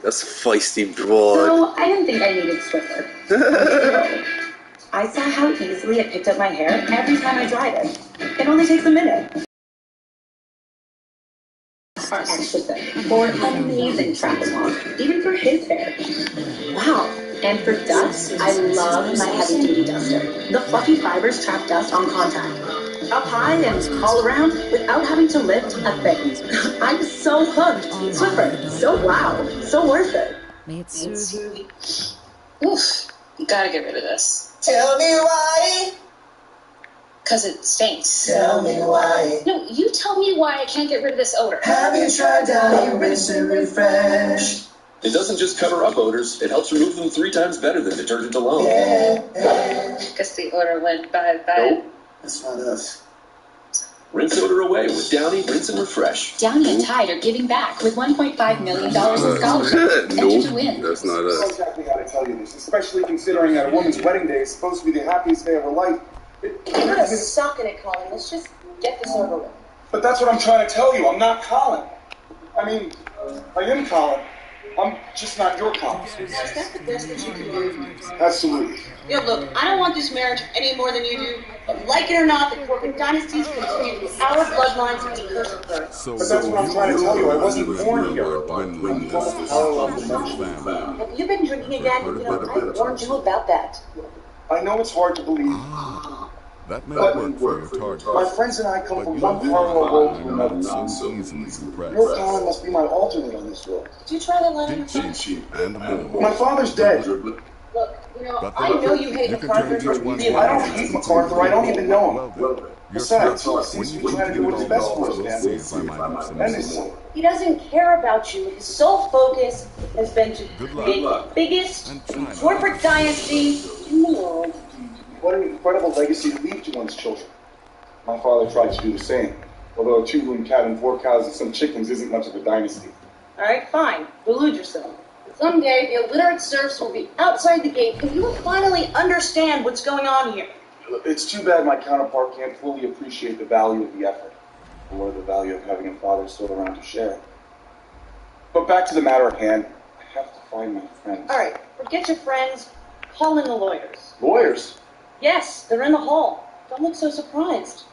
That's feisty broad. So, I didn't think I needed Swiffer. I saw how easily it picked up my hair every time I dried it. It only takes a minute. Are extra thick for amazing travel walk, even for his hair. Wow. And for dust, I love my heavy-duty duster. The fluffy fibers trap dust on contact. Up high and all around without having to lift a thing. I'm so hooked. Swiffer, so wow, so worth it. May it serve you. Oof, you gotta get rid of this. Tell me why. Cause it stinks. Tell me why. No, you tell me why I can't get rid of this odor. Have you tried Downy Rinse and Refresh? It doesn't just cover up odors, it helps remove them 3 times better than detergent alone. Yeah. Guess the odor went bye. Nope. That's not us. Rinse odor away with Downy Rinse and Refresh. Downy and Tide are giving back with $1.5 million in scholarships. Enter to win. That's not I don't know us. exactly how to tell you this, especially considering that a woman's wedding day is supposed to be the happiest day of her life. You're gonna suck at it, Colin. Let's just get this over with. But that's what I'm trying to tell you. I'm not Colin. I mean, I am Colin. I'm just not your Colin. Is that the best that you can do? Absolutely. Yeah, look, I don't want this marriage any more than you do. But like it or not, the corporate dynasties continue with our bloodlines and the curse of birth. But that's what I'm trying to tell you. I wasn't born here. Have you been drinking again? You know, I warned you about that. I know it's hard to believe. That may But work for your target. my friends and I come But from you one don't parallel world to find another. not so easily suppressed. Your Colin must be my alternate on this world. Did you try that line on your Cheap phone? and more. My father's dead. Look, you know, But I know you hate you can MacArthur, change each but one's really, I don't hate MacArthur. I don't even know him. Well, then, Besides, he when seems to you be trying to do what's compute best all for his we'll family. see if I might have some And his insight. son. he doesn't care about you. His sole focus has been to Good create luck. the biggest And China. corporate dynasty in the world. What an incredible legacy to leave to one's children. My father tried to do the same. Although a 2-room cat and 4 cows and some chickens isn't much of a dynasty. All right, fine. Delude yourself. Someday, the illiterate serfs will be outside the gate, and you will finally understand what's going on here. It's too bad my counterpart can't fully appreciate the value of the effort, or the value of having a father still around to share. But back to the matter at hand, I have to find my friends. All right, forget your friends. Call in the lawyers. Lawyers? Yes, they're in the hall. Don't look so surprised.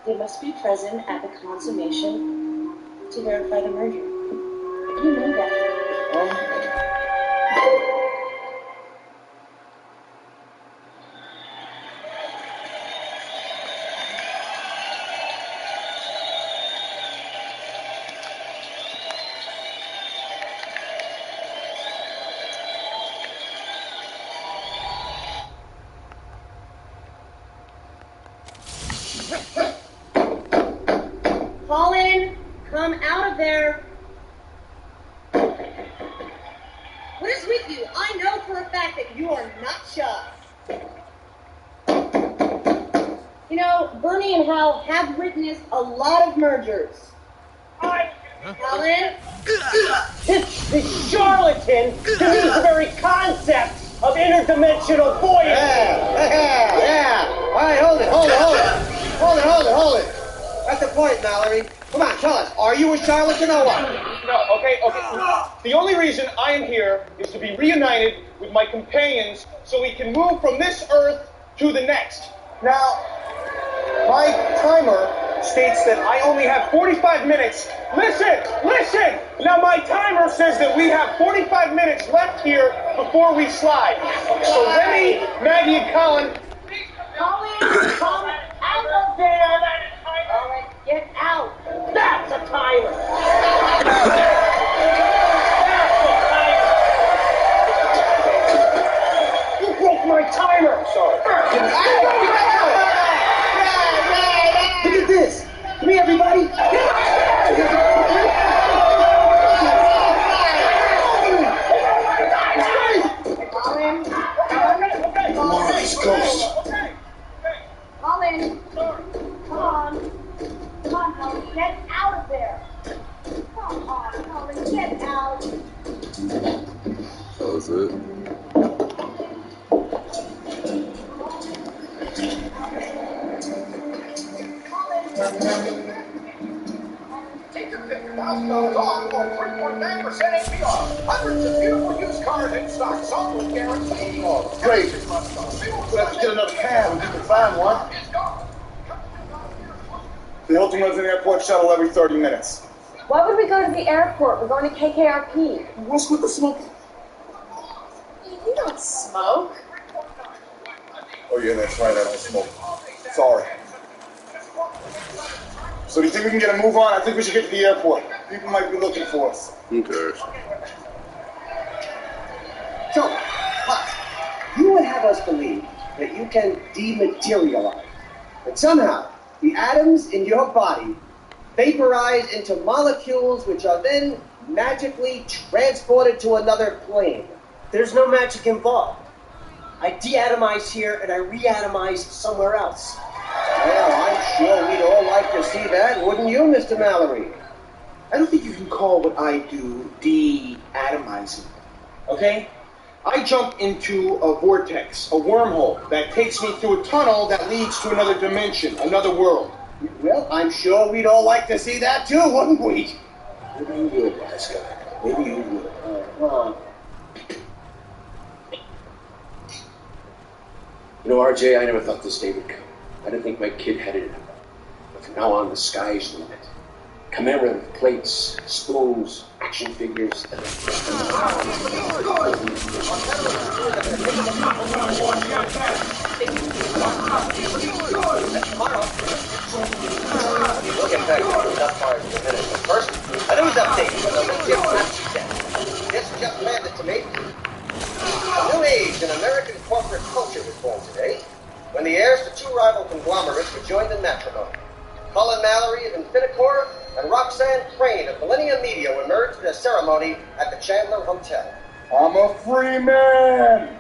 They must be present at the consummation to verify the merger. You know that. Colin, come out of there. What is with you? I know for a fact that you are not shy. You know, Bernie and Hal have witnessed a lot of mergers. Colin? This charlatan demeans the very concept of interdimensional buoyancy. Yeah. All right, hold it. That's the point, Mallory. Come on, tell us. Are you a charlatan or what? No, okay. The only reason I am here is to be reunited with my companions so we can move from this Earth to the next. Now, my timer states that I only have 45 minutes. Listen! Now my timer says that we have 45 minutes left here before we slide. So Remy, Maggie, and Colin, Come out of there! All right, get out. that's a timer. You broke my timer. Sorry. Look at this. Come here, everybody. East Coast. Colin, come on, Colin, get out of there. Come on, Colin, get out. That was it. Take your $50,000 off for 3.9% APR. cars in stock, sold guaranteed. Oh, great. We'll have to get another cab if you can find one. The Hilton runs an airport shuttle every 30 minutes. Why would we go to the airport? We're going to KKRP. What's with the smoke? You don't smoke. Oh, yeah, that's right. I don't smoke. Sorry. So do you think we can get a move on? I think we should get to the airport. People might be looking for us. Who cares? So, Pop, you would have us believe that you can dematerialize. That somehow the atoms in your body vaporize into molecules which are then magically transported to another plane. There's no magic involved. I deatomize here and I reatomize somewhere else. Well, I'm sure we'd all like to see that, wouldn't you, Mr. Mallory? I don't think you can call what I do deatomizing. Okay? I jump into a vortex, a wormhole, that takes me through a tunnel that leads to another dimension, another world. Well, I'm sure we'd all like to see that too, wouldn't we? Maybe you would, wise guy. Maybe you would. You know, RJ, I never thought this day would come. I didn't think my kid had it in him. But from now on, the sky's the limit. Commemorative plates, spoons, action figures. We'll get back to the nut bars in a minute. But first, a news update from the Lincoln Taxi Center. This just landed to me. A new age in American corporate culture was born today, when the heirs to two rival conglomerates were joined in matrimony. Colin Mallory of Infinicor and Roxanne Crane of Millennium Media were merged in a ceremony at the Chandler Hotel. I'm a free man!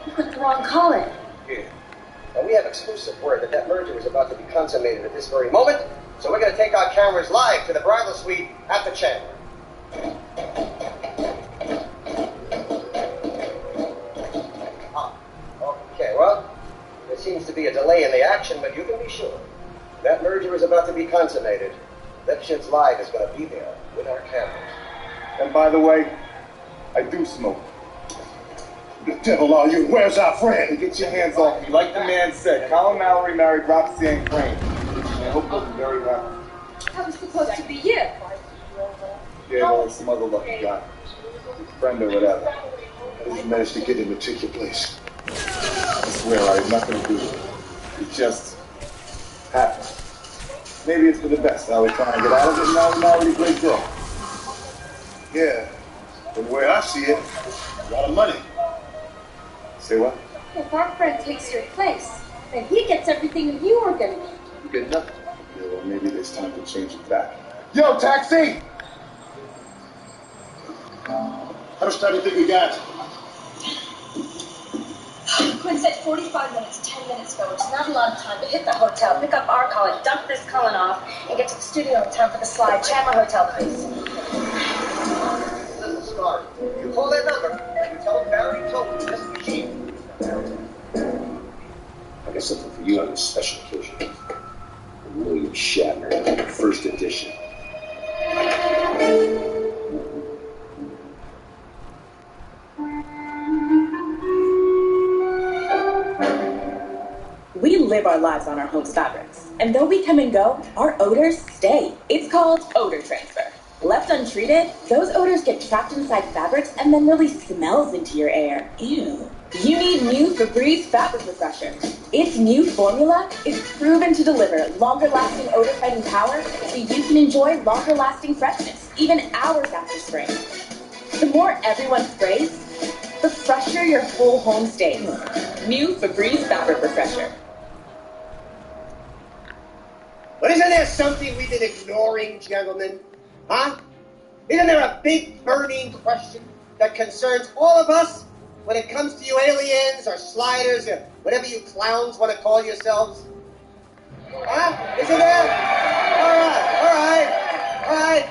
You put the wrong Colin. Yeah. Now, we have exclusive word that that merger is about to be consummated at this very moment, so we're going to take our cameras live to the bridal suite at the Chandler. Okay, well, there seems to be a delay in the action, but you can be sure. That merger is about to be consummated. That shit's live is going to be there with our cameras. And by the way, I do smoke. The devil are you? Where's our friend? Get your hands off me. Like the man said, Colin Mallory married Roxanne Crane. I hope you'll be very happy. That was supposed to be you. Yeah, well, it's some other lucky guy. His friend or whatever. How did you manage to get him to take your place? I swear I had nothing to do with it. It just happened. Maybe it's for the best. I was trying to get out of it, and now I'm already a great girl. Yeah, from the way I see it, a lot of money. Say what? If our friend takes your place, then he gets everything you were going to get. You get nothing. Yeah, well, maybe there's time to change it back. Yo, taxi! How much time do you think we got? Quinn said 45 minutes, 10 minutes ago, which is not a lot of time to hit the hotel, pick up our Colin, dump this Colin off, and get to the studio in time for the slide. Chandler Hotel, please. Listen, Scar, you call that number, and you tell them Barry told you this machine. I got something for you on this special occasion. William Shatner, first edition. We live our lives on our home's fabrics, and though we come and go, our odors stay. It's called odor transfer. Left untreated, those odors get trapped inside fabrics and then release smells into your air. Ew. You need new Febreze Fabric Refresher. Its new formula is proven to deliver longer-lasting odor-fighting power so you can enjoy longer-lasting freshness, even hours after spraying. The more everyone sprays, the fresher your whole home stays. New Febreze Fabric Refresher. But isn't there something we've been ignoring, gentlemen? Huh? Isn't there a big burning question that concerns all of us when it comes to you aliens or sliders or whatever you clowns want to call yourselves? Huh? Isn't there? All right.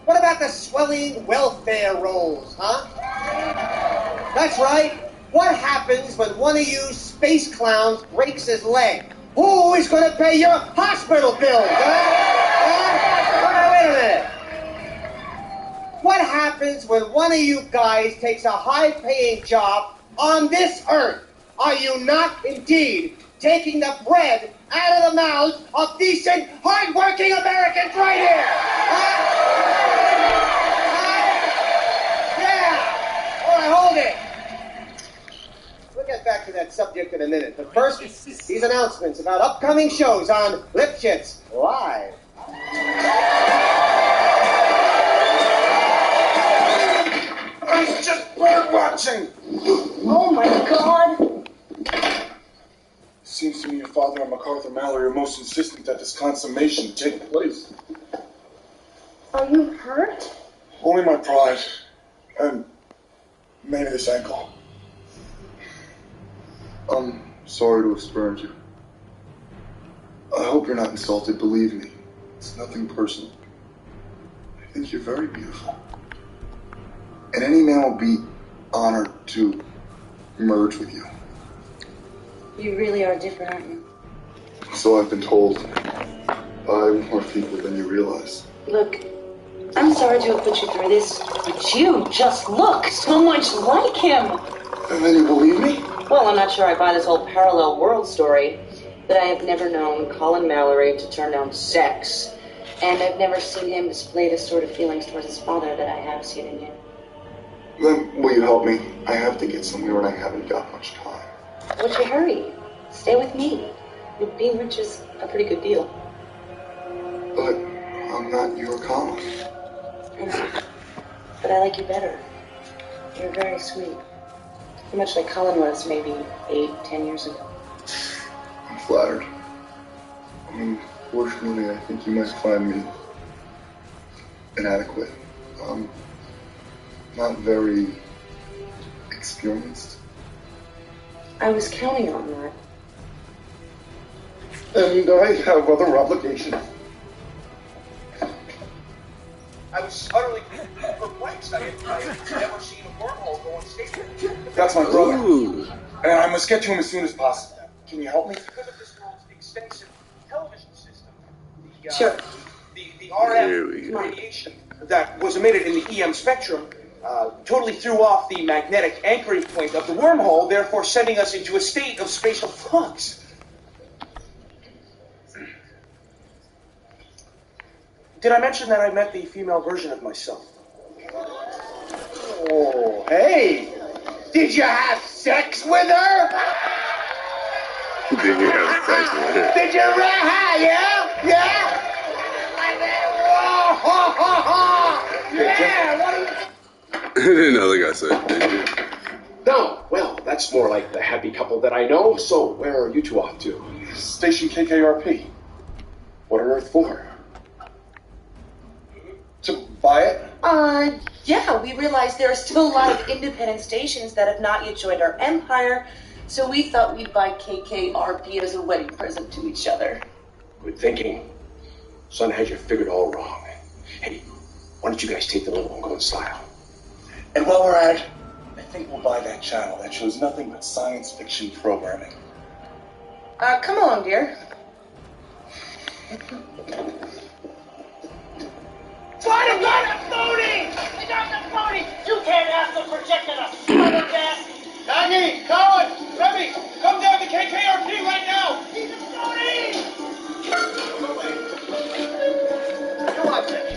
What about the swelling welfare rolls, huh? That's right. What happens when one of you space clowns breaks his leg? Who is going to pay your hospital bills, huh? Wait a minute. What happens when one of you guys takes a high-paying job on this earth? Are you not indeed taking the bread out of the mouths of decent, hard-working Americans right here? Yeah! All right, hold it. We'll get back to that subject in a minute. But first, these announcements about upcoming shows on Lipschitz Live. I was just bird watching. Oh my God! Seems to me your father and MacArthur Mallory are most insistent that this consummation take place. Are you hurt? Only my pride, and maybe this ankle. I'm sorry to have spurned you. I hope you're not insulted, believe me. It's nothing personal. I think you're very beautiful. And any man will be honored to merge with you. You really are different, aren't you? So I've been told by more people than you realize. Look, I'm sorry to have put you through this, but you just look so much like him. And then you believe me? Well, I'm not sure I buy this whole parallel world story, but I have never known Colin Mallory to turn down sex, and I've never seen him display the sort of feelings towards his father that I have seen in you. Then will you help me? I have to get somewhere and I haven't got much time. What's your hurry? Stay with me. Being rich is a pretty good deal. But I'm not your Colin. I know. But I like you better. You're very sweet. Much like Colin was maybe 8-10 years ago. I'm flattered. Unfortunately, I think you might find me inadequate. Not very experienced. I was counting on that. And I have other obligations. I was utterly perplexed. I had never seen a wormhole go unstable. That's my brother. Ooh. And I must get to him as soon as possible. Can you help me? Because of this world's extensive television system. Sure. The Here we RF go. radiation that was emitted in the EM spectrum totally threw off the magnetic anchoring point of the wormhole, therefore sending us into a state of spatial flux. Did I mention that I met the female version of myself? Oh, hey! Did you have sex with her? Did you have sex with her? Did you yeah? Yeah? Yeah, what do you... Another guy said, did you? No, well, that's more like the happy couple that I know. So where are you two off to? Station KKRP. What on earth for? To buy it? Yeah, we realized there are still a lot of independent stations that have not yet joined our empire, so we thought we'd buy KKRP as a wedding present to each other. Good thinking. Son had you figured all wrong. Hey, why don't you guys take the limo and go in style? And while we're at it, I think we'll buy that channel that shows nothing but science fiction programming. Come along, dear. I got a phony! I got the phony! You can't ask the projector to smother gas! Aggie, Colin, Remy, come down to KKRP right now! He's a phony! Come on, Mitch.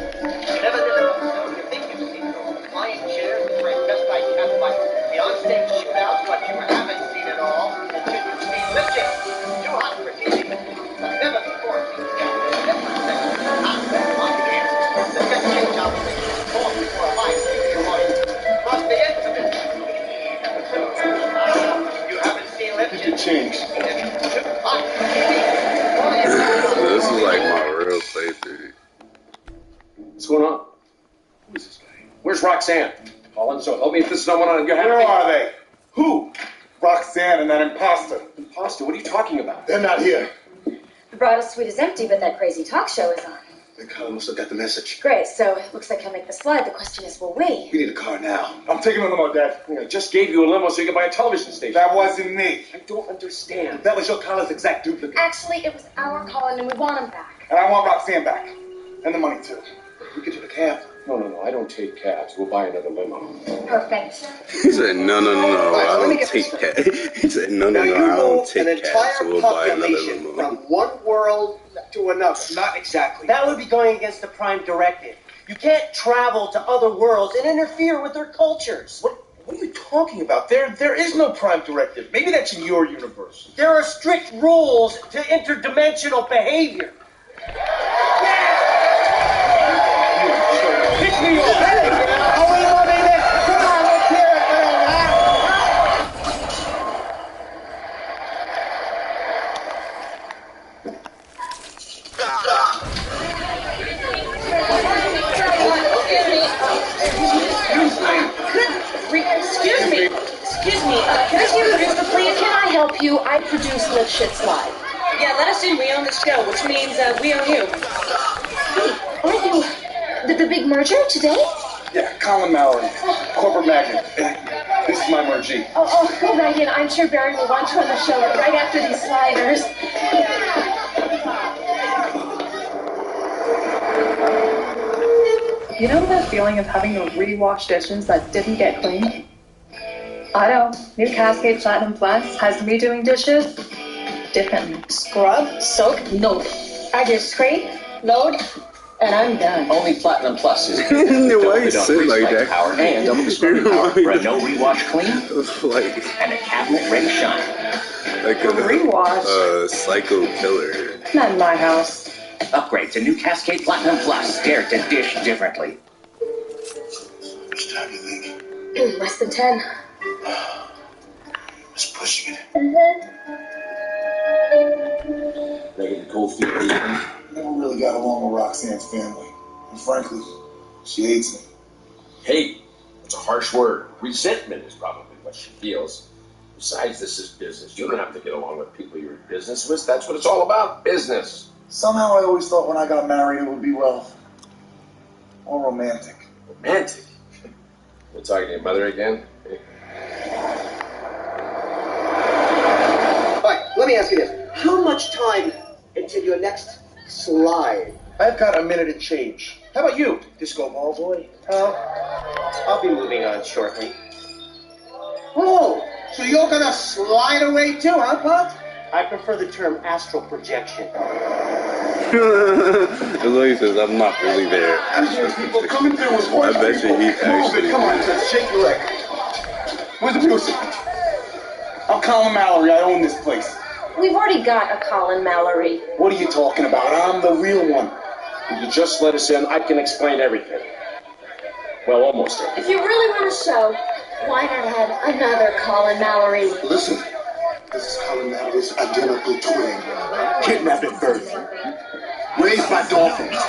You never did it before. You think you've seen those flying chairs and transvestite catfights, the on-stage shootouts, but you haven't seen it all until you've seen Lipschitz. Too hot for TV, but never before seen the different sections. Not that long again. The best change operation is born before a live studio audience. Must be intimate. You haven't seen Lipschitz. You could change. It's too hot for TV. This is like my real playthrough. What's going on? Who is this guy? Where's Roxanne? Colin, so help me if this is not one on your hand. Where are they? Who? Roxanne and that imposter. Imposter? What are you talking about? They're not here. The bridal suite is empty, but that crazy talk show is on. The car must have got the message. Great, so it looks like he'll make the slide. The question is, will we? We need a car now. I'm taking a limo, Dad. I just gave you a limo so you can buy a television station. That wasn't me. I don't understand. That was your Colin's exact duplicate. Actually, it was our Colin, and we want him back. And I want Roxanne back. And the money, too. We get to the cab. No, I don't take cabs. We'll buy another limo. Perfect. He said, no, I don't take cabs. He said, no, I don't take cabs, so we'll buy another limo. From one world to another. Not exactly. That would be going against the Prime Directive. You can't travel to other worlds and interfere with their cultures. What are you talking about? There is no Prime Directive. Maybe that's in your universe. There are strict rules to interdimensional behavior. Pick me up. How are you, baby? Come on, let's hear it. Excuse me. Can I see your producer, please? Can I help you? I produce Live Shits Live. Yeah, let us in. We own the show, which means we own you. Hey, aren't you the big merger today? Yeah, Colin Mallory, corporate magnate. This is my mergee. Oh, go right in. I'm sure Barry will want you on the show right after these sliders. You know that feeling of having to rewash dishes that didn't get cleaned? I know. New Cascade Platinum Plus has redoing dishes differently. Scrub, soak, no. I just scrape, load, and I'm done. Only Platinum Plus is Why you sit like that? Power and double the scrubbing power for a no rewash clean Like and a cabinet ready shine. a Rewash. psycho killer. Not in my house. Upgrade to new Cascade Platinum Plus. Dare to dish differently. Which time do you think? Less than 10. Just pushing it. Making the cold feet. Never really got along with Roxanne's family. And frankly, she hates me. Hate. It's a harsh word. Resentment is probably what she feels. Besides, this is business. You don't have to get along with people you're in business with. That's what it's all about. Business. Somehow I always thought when I got married it would be, well, more romantic. Romantic. You're talking to your mother again? Alright, let me ask you this. How much time until your next slide? I've got a minute and change. How about you, Disco Ball Boy? I'll be moving on shortly. Oh, so you're gonna slide away too, huh, Pop? I prefer the term astral projection. As long as he says, I'm not really there. People coming through with I bet you he actually Come on, is. shake your leg. Where's the producer? I'm Colin Mallory. I own this place. We've already got a Colin Mallory. What are you talking about? I'm the real one. If you just let us in, I can explain everything. Well, almost everything. If you really want a show, why not add another Colin Mallory? Listen, this is Colin Mallory's identical twin. Kidnapped at birth. Raised by dolphins.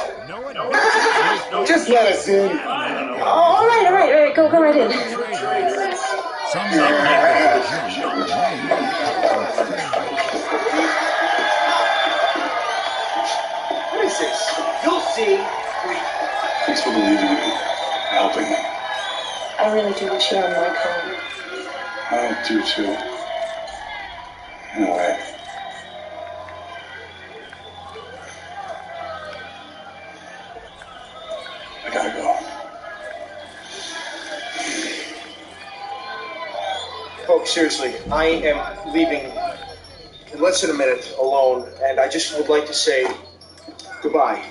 Just let us in. All right. Go right in. What is this? You'll see. Thanks for believing in me. Helping me. I really do wish you were on my Colin. I do too. In a way. I gotta go. Folks, seriously, I am leaving in less than a minute alone, and I just would like to say goodbye.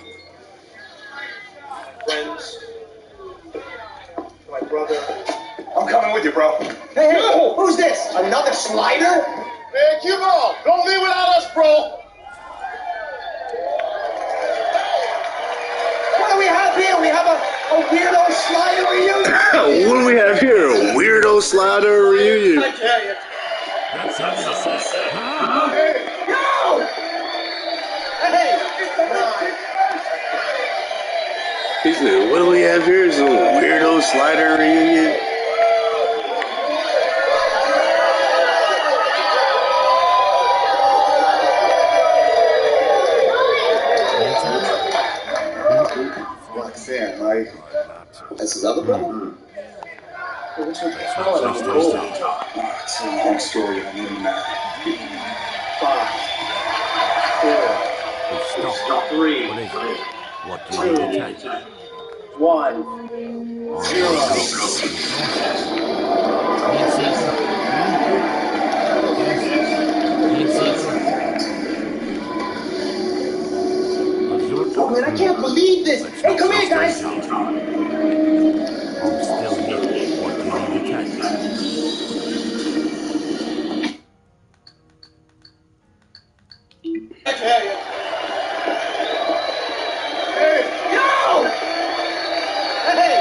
Friends, my brother. I'm coming with you, bro. Hey, who's this? Another slider? Hey, Cubo, don't leave without us, bro. What do we have here? We have a weirdo slider reunion. What do we have here? A weirdo slider reunion. I tell you. Hey, no! Hey! He said, what do we have here? Is a weirdo slider reunion? Roxanne, right? That's his other brother? What's with Colin? It's a long story. I mean, 5, 4, 3, What can you detect? 1, 0. Oh man, I can't believe this! Hey, come here, guys! I'm still here. What do you need to check? Hey! No! Hey!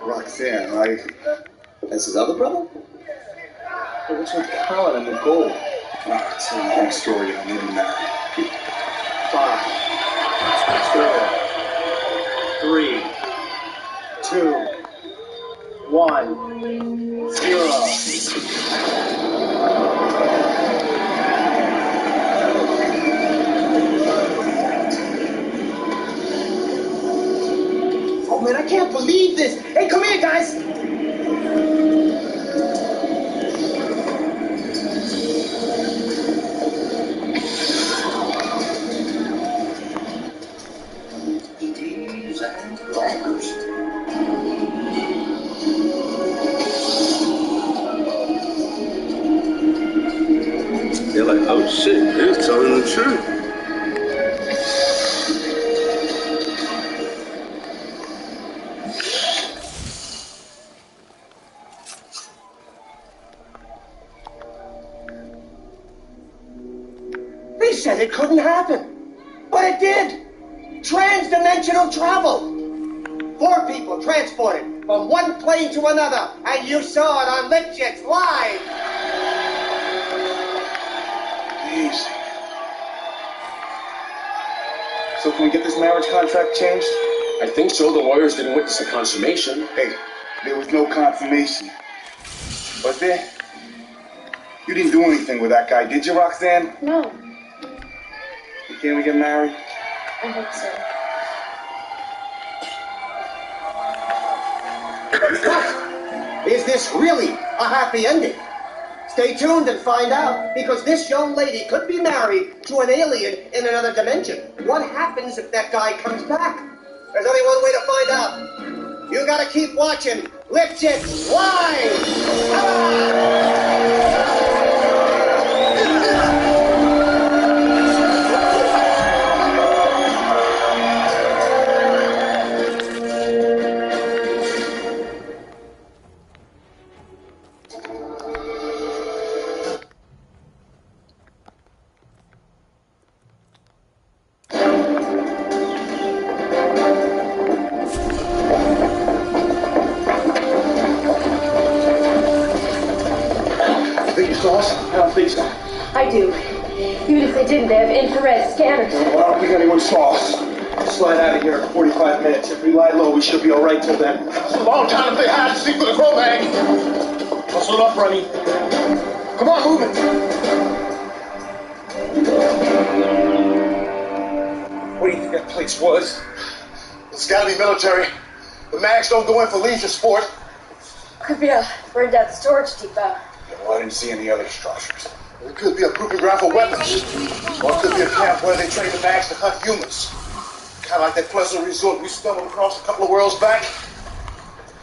Roxanne, right? That's his other brother? Hey, what's with Colin and the gold? Oh, it's a long story. I need him married. 5, 4, 3, 2, 1, 0. Oh man, I can't believe this! Hey, come here, guys! These and rockers. They're like, oh shit, they're telling the truth. They said it couldn't happen. But it did! Trans-dimensional travel! 4 people transported from one plane to another, and you saw it on Lipjets live! Easy. So can we get this marriage contract changed? I think so. The lawyers didn't witness the consummation. Hey, there was no confirmation. Was there? You didn't do anything with that guy, did you, Roxanne? No, Can we get married? I hope so. Is this really a happy ending? Stay tuned and find out, because this young lady could be married to an alien in another dimension. What happens if that guy comes back? There's only one way to find out. You gotta keep watching Lipjets Live! Think you saw us? I don't think so. I do. Even if they didn't, they have infrared scanners. Well, I don't think anyone saw us. Slide out of here in 45 minutes. If we lie low, we should be all right till then. It's a long time if they had to seek for the crow bag. Hustle up, Ronnie. Come on, move it. What do you think that place was? It's gotta be military. The mags don't go in for leisure sport. Could be a burned out storage depot. Well, I didn't see any other structures. It could be a proving ground for weapons. Or it could be a camp where they train the mags to hunt humans. Kind of like that pleasant resort we stumbled across a couple of worlds back.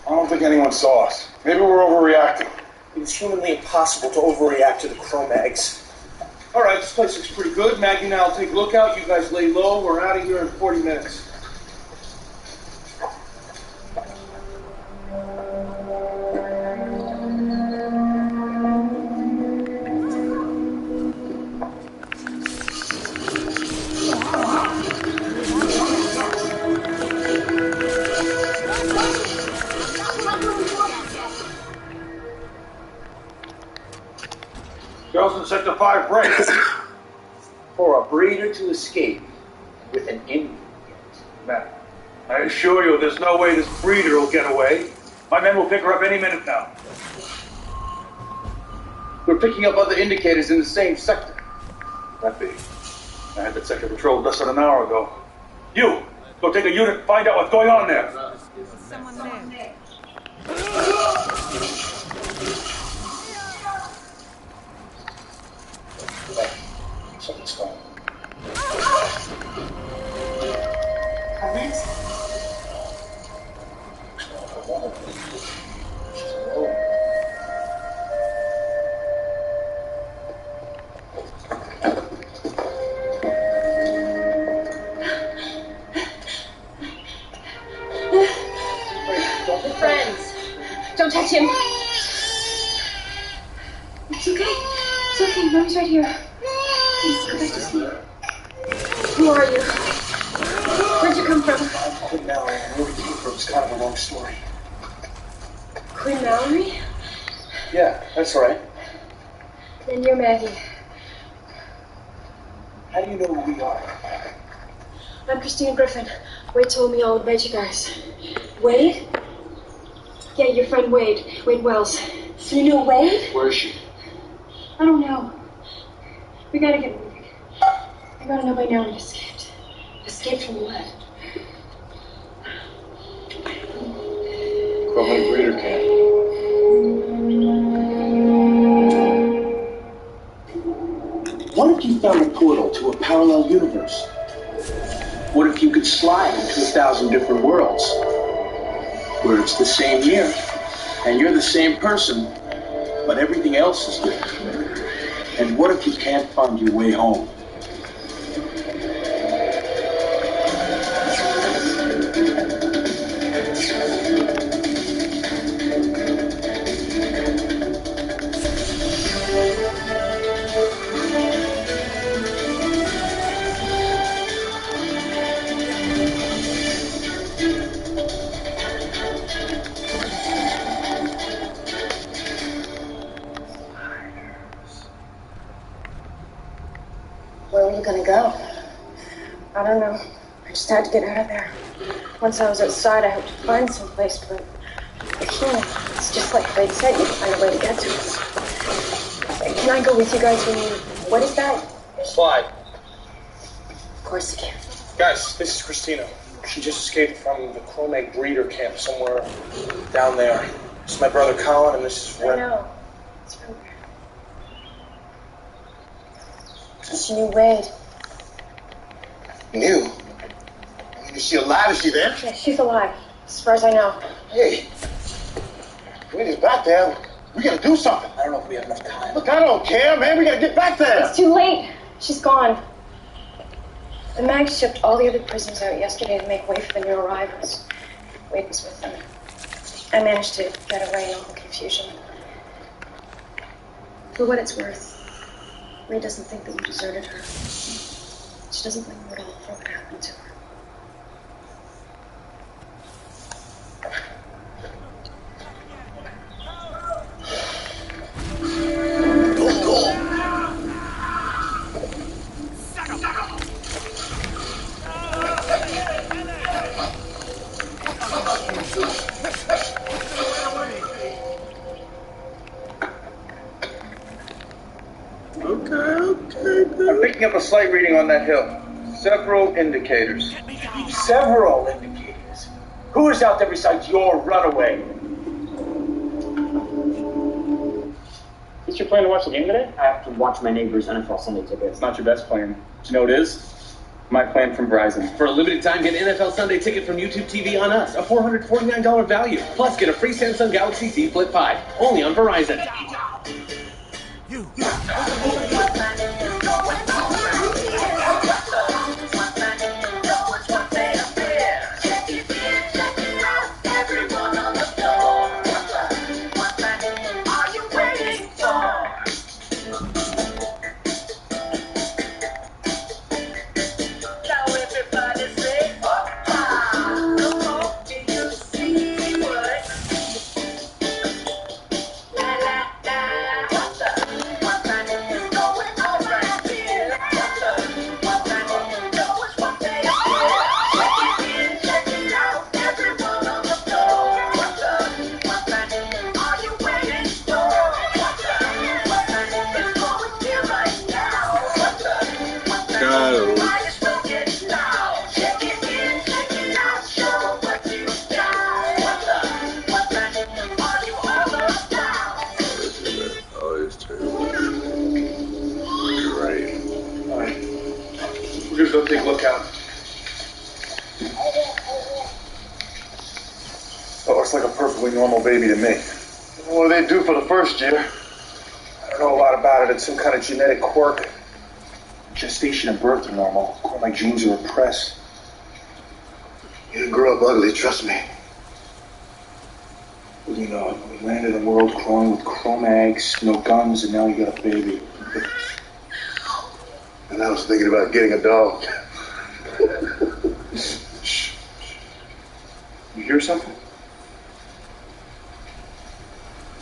I don't think anyone saw us. Maybe we're overreacting. It's humanly impossible to overreact to the Cro-Mags. All right, this place looks pretty good. Maggie and I will take a look out. You guys lay low. We're out of here in 40 minutes. Girls in Sector 5 break. For a breeder to escape with an Indian. Man, I assure you there's no way this breeder will get away. My men will pick her up any minute now. We're picking up other indicators in the same sector. That be. I had that sector patrolled less than an hour ago. You, Go take a unit and find out what's going on there. Someone there. Something's going on. Clemens? She's alone. Friends, don't touch him. It's okay. It's okay. Mommy's right here. Please go back to sleep. Who are you? Where'd you come from? Quinn Mallory. Where we came from is kind of a long story. Quinn Mallory? Yeah, that's right. Then you're Maggie. How do you know who we are? I'm Christina Griffin. Wade told me all about you guys. Wade? Yeah, your friend Wade. Wade Wells. So you know Wade? Where is she? I don't know. We gotta get moving. I gotta know by now he escaped. Escaped from what? Crowley breeder camp. What if you found a portal to a parallel universe? What if you could slide into 1,000 different worlds? Where it's the same year, and you're the same person, but everything else is different. And what if you can't find your way home? Where were you gonna go? I don't know. I just had to get out of there. Once I was outside, I hoped to find some place, but I can't. It's just like Wade said, you can find a way to get to us. Can I go with you guys when you... What is that? Slide. Of course you can. Guys, this is Christina. She just escaped from the Chrome breeder camp somewhere down there. This is my brother Colin, and this is I where... know. It's from there. She knew Wade. Knew? Is she alive? Is she there? Yeah, she's alive, as far as I know. Hey, Wade is back there. We gotta do something. I don't know if we have enough time. Look, I don't care, man. We gotta get back there. It's too late. She's gone. The mag shipped all the other prisoners out yesterday to make way for the new arrivals. Wade was with them. I managed to get away in all the confusion. For what it's worth, Wade doesn't think that you deserted her. She doesn't blame you at all for what happened to her. I'm picking up a slight reading on that hill. Several indicators. Several indicators. Who is out there besides your runaway? Is your plan to watch the game today? I have to watch my neighbor's NFL Sunday ticket. It's not your best plan. Do you know what it is? My plan from Verizon. For a limited time, get an NFL Sunday ticket from YouTube TV on us. A $449 value. Plus, get a free Samsung Galaxy Z Flip 5. Only on Verizon. go take a look out. That looks like a perfectly normal baby to me. What do they do for the first year? I don't know a lot about it. It's some kind of genetic quirk. Gestation and birth are normal. All my genes are repressed. You didn't grow up ugly, trust me. What do you know? We landed in a world crawling with chrome eggs, no guns, and now you got a baby. And I was thinking about getting a dog. Shh. You hear something?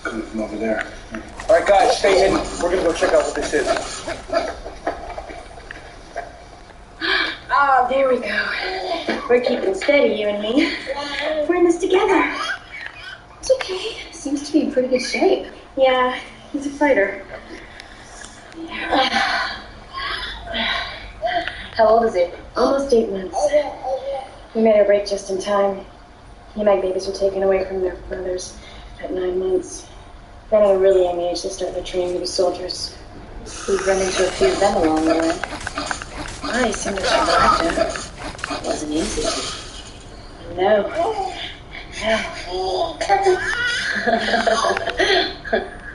Coming from over there. All right, guys, stay hidden. We're gonna go check out what this is. Oh, there we go. We're keeping steady, you and me. We're in this together. It's okay. Seems to be in pretty good shape. Yeah, he's a fighter. How old is he? Almost 8 months. We made our break just in time. Meg babies were taken away from their mothers at 9 months. Then at a really young age, they started training to be soldiers. We've run into a few of them along the way. I seem to survive it. It wasn't easy. No.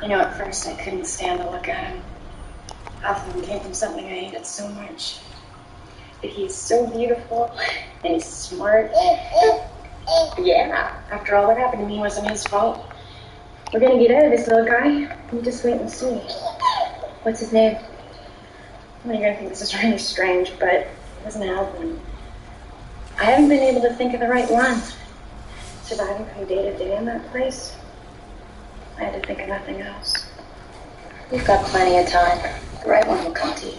You know, at first I couldn't stand to look at him. Half of him came from something I hated so much. But he's so beautiful, and he's smart. Yeah, after all that happened to me, it wasn't his fault. We're gonna get out of this, little guy. You just wait and see. What's his name? Well, you're gonna think this is really strange, but he doesn't have one. I haven't been able to think of the right one. Surviving from day to day in that place, I had to think of nothing else. We've got plenty of time. The right one will come to you.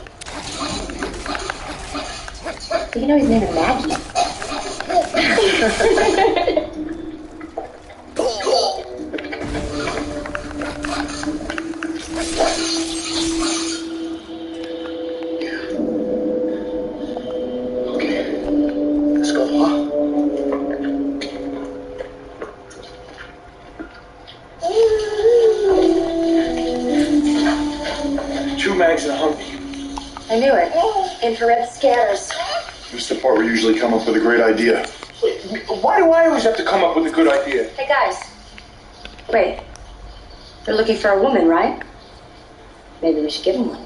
Do you know his name is Maggie? Let's go, huh? Two mags and a Humvee. I knew it. Infrared scanners. This is the part where you usually come up with a great idea. Why do I always have to come up with a good idea? Hey, guys. Wait. They're looking for a woman, right? Maybe we should give them one.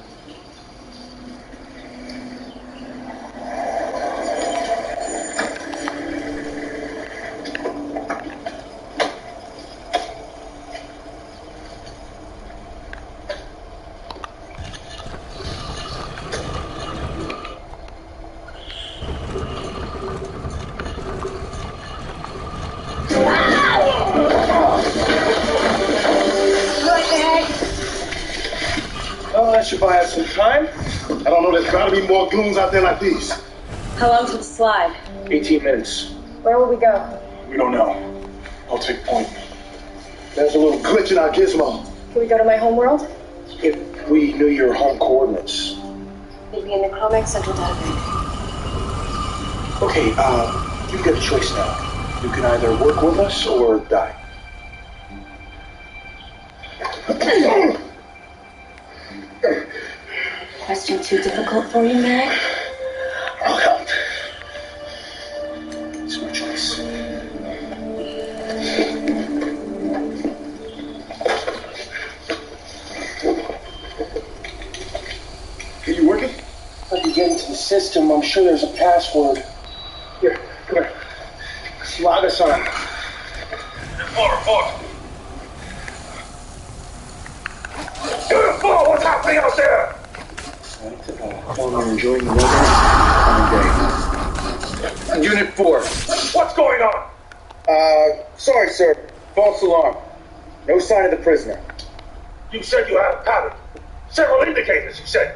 Oh, that should buy us some time. I don't know, there's gotta be more goons out there like these. How long till the slide? 18 minutes. Where will we go? We don't know. I'll take point. There's a little glitch in our gizmo. Can we go to my home world? If we knew your home coordinates. Maybe in the Chromex Central Database. Okay, you've got a choice now. You can either work with us or die. Question too difficult for you, Meg? I'll help. It's my choice. Are you working? If I can get into the system, I'm sure there's a password. Here, come here. Let's log us on. Report. Uniform, what's happening out there? While we're enjoying the weather, fun day. Unit 4. What's going on? Sorry, sir. False alarm. No sign of the prisoner. You said you had a pattern. Several indicators, you said.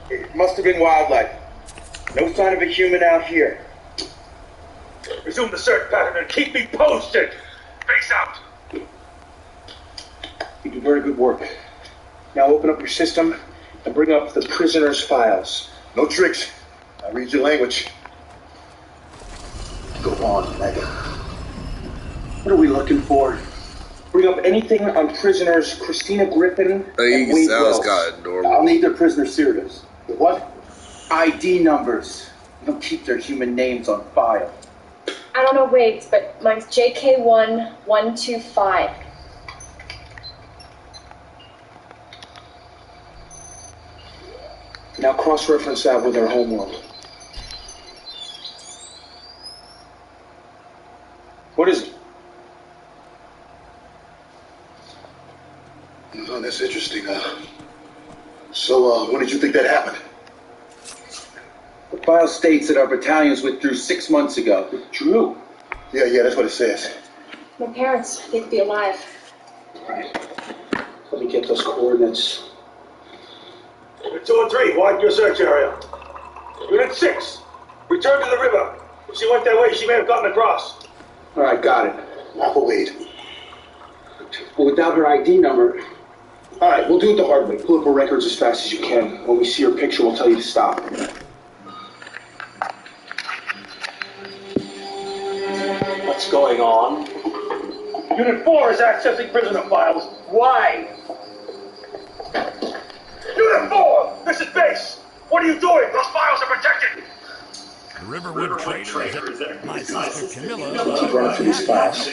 It must have been wildlife. No sign of a human out here. Resume the search pattern and keep me posted. Face out. You do very good work. Now open up your system and bring up the prisoner's files. No tricks. I read your language. Go on, Megan. What are we looking for? Bring up anything on prisoners Christina Griffin and Wade Sounds Wells. kind of normal. I'll need their prisoner serious. What? ID numbers. They don't keep their human names on file. I don't know weights, but mine's JK1125. Now cross-reference that with our homeworld. What is it? Oh, that's interesting. So, when did you think that happened? The file states that our battalions withdrew 6 months ago. True. Yeah, that's what it says. My parents, they'd be alive. Let me get those coordinates. Unit 2 and 3, widen your search area. Unit 6, return to the river. If she went that way, she may have gotten across. All right, got it. Now, but wait. Well, without her ID number... All right, we'll do it the hard way. Pull up her records as fast as you can. When we see her picture, we'll tell you to stop. What's going on? Unit 4 is accessing prisoner files. Why? Unit 4, this is base. What are you doing? Those files are protected. The Riverwood Trader. My sister Camilla. Keep running through these files.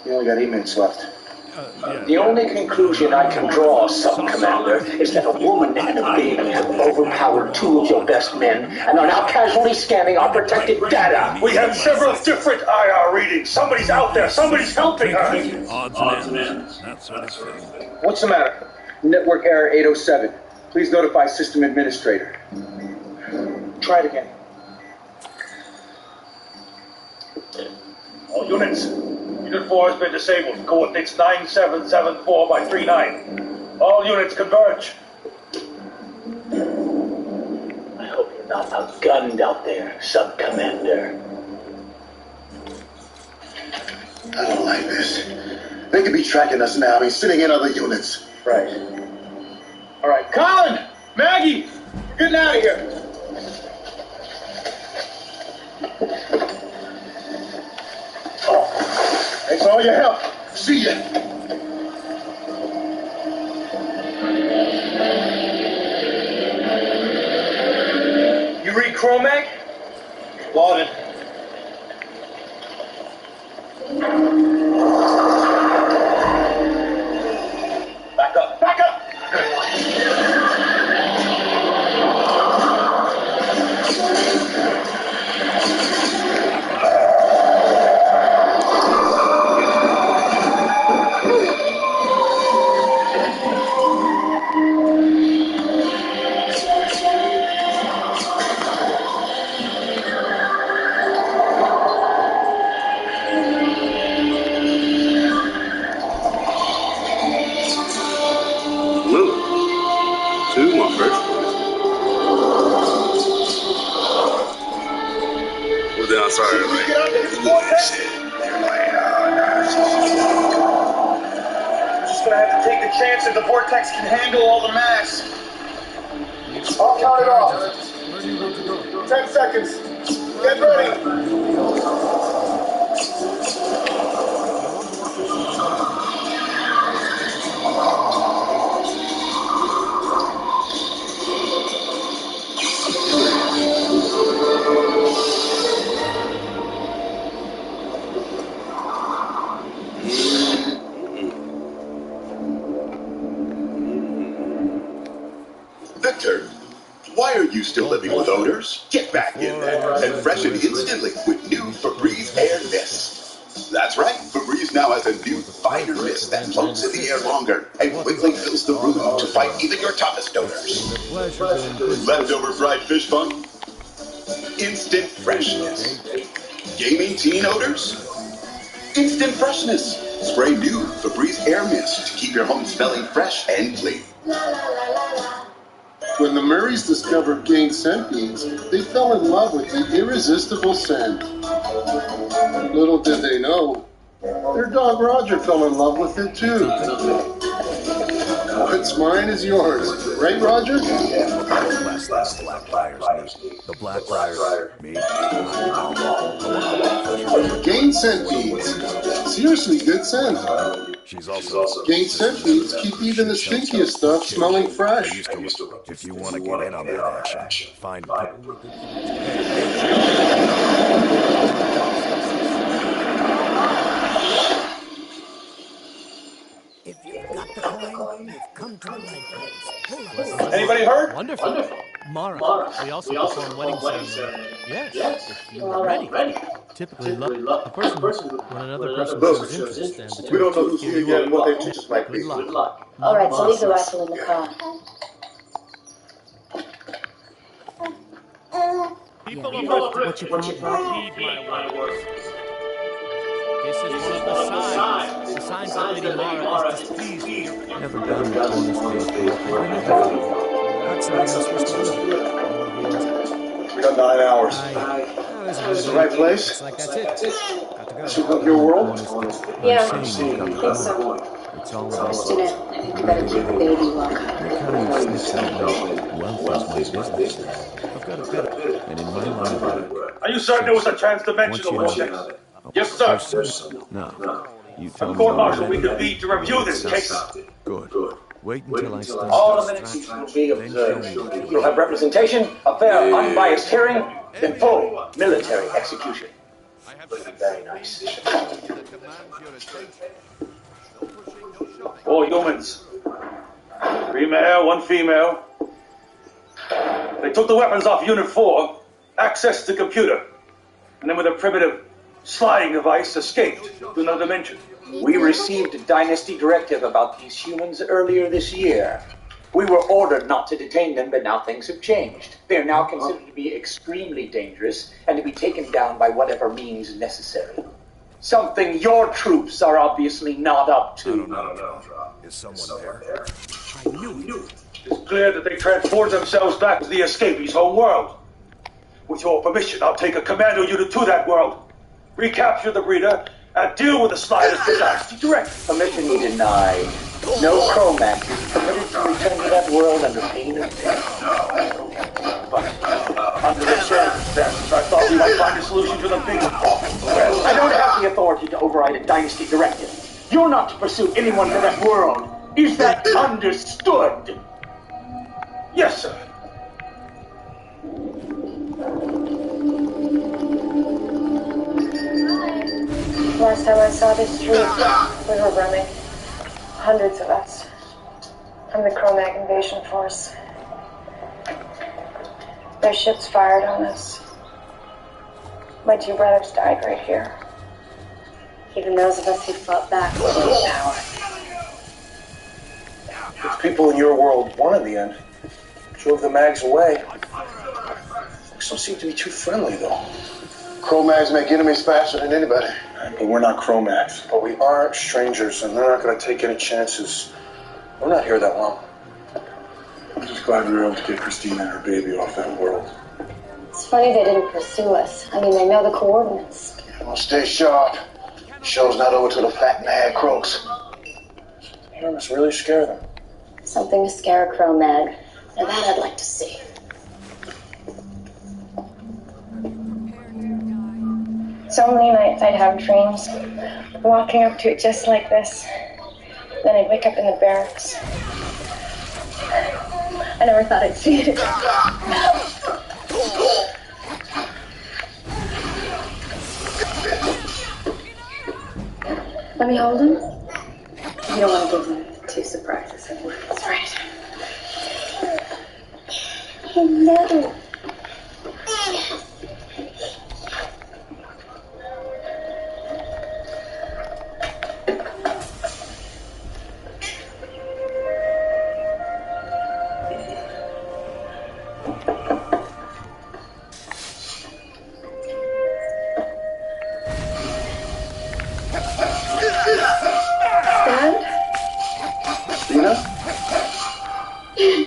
We only got 8 minutes left. The only conclusion I can draw, Sub-Commander, is that a woman and a baby have overpowered 2 of your best men and are now casually scanning our protected data. We have several different IR readings. Somebody's out there. Somebody's helping her. Odds and ends. That's what it's saying. What's the matter? Network error 807. Please notify system administrator. Try it again. All units. Unit 4 has been disabled. Coordinates 9774 by 39. All units converge. I hope you're not outgunned out there, Sub-Commander. I don't like this. They could be tracking us now. I mean, sitting in other units. Right. All right, Colin! Maggie! We're getting out of here. Thanks for all your help. See ya. You read Chromag? Lauded. Back up. Back up! Sorry, like, Just gonna have to take the chance that the vortex can handle all the mass. I'll count it off. 10 seconds. Get ready. Victor, why are you still living with odors? Get back in there and freshen instantly with new Febreze Air Mist. That's right, Febreze now has a new finer mist that floats in the air longer and quickly fills the room to fight even your toughest odors. Leftover fried fish funk? Instant freshness. Gaming teen odors? Instant freshness. Spray new Febreze Air Mist to keep your home smelling fresh and clean. When the Murrays discovered Gain scent beads, they fell in love with the irresistible scent. Little did they know, their dog Roger fell in love with it too. What's mine is yours, right, Roger? Last Blackbriar's meat. The Blackbriar meat. Gain scent beads. Seriously good scent. She's also Gain centipedes keep even the stinkiest stuff smelling fresh. If you want to get in on that action, find If you've got the coin, you've come to the right place. Hold on. Anybody hurt? Wonderful. Mara, we also perform wedding ceremony. Yes, if you are ready. Typically, a person when another person shows interest, and the We don't know two who's give here you yet up. and what their teachers might be. Good luck. All right, so leave the rifle in the car. People of Rift, heed my words. This is one of the signs. The signs that Lady Mara is displeased with your... Never done the honestly. That's how you're supposed to do it. We got 9 hours. Is this the right place? It's like that's it. Got to go. This is your world? Yeah, I think so. It's all Christina, I think you better keep the baby locked. Wealth is my business. I've got a bit, and in my line of work. Are you certain it was a transdimensional vortex? Yes, sir. No. You tell me. Court-martial reconvened to review this case. Good. Wait until I start. All amenities will be observed. You'll have representation, a fair, unbiased hearing, then full military execution. Very nice. 4 humans. 3 male, 1 female. They took the weapons off Unit 4, accessed the computer, and then with a primitive sliding device escaped to another dimension. We received a dynasty directive about these humans earlier this year. We were ordered not to detain them, but now things have changed. They are now considered to be extremely dangerous and to be taken down by whatever means necessary. Something your troops are obviously not up to. No. Is someone there? I knew it. It's clear that they transport themselves back to the escapee's home world. With your permission, I'll take a commando unit to that world, recapture the breeder, and deal with the slightest disaster direct. Permission denied. No Chromax is permitted to return to that world under pain of death. But under the circumstances, I thought we might find a solution to the big problem. I don't have the authority to override a dynasty directive. You're not to pursue anyone from that world. Is that understood? Yes, sir. Last time I saw this street, we were running. Hundreds of us. From the Chromag invasion force. Their ships fired on us. My 2 brothers died right here. Even those of us who fought back with no power. The people in your world won in the end. Drove the mags away. Folks don't seem to be too friendly, though. Cro-Mags make enemies faster than anybody. But we're not Cro-Mags. But we are strangers, and they're not going to take any chances. We're not here that long. I'm just glad we were able to get Christina and her baby off that world. It's funny they didn't pursue us. I mean, they know the coordinates. Well, stay sharp. Show's not over till the fat mad croaks. You must really scare them. Something to scare a Chromag. Now that I'd like to see. So many nights I'd have dreams, walking up to it just like this. Then I'd wake up in the barracks. I never thought I'd see it. Let me hold him. You don't want to give him 2 surprises at once. That's right. Hello.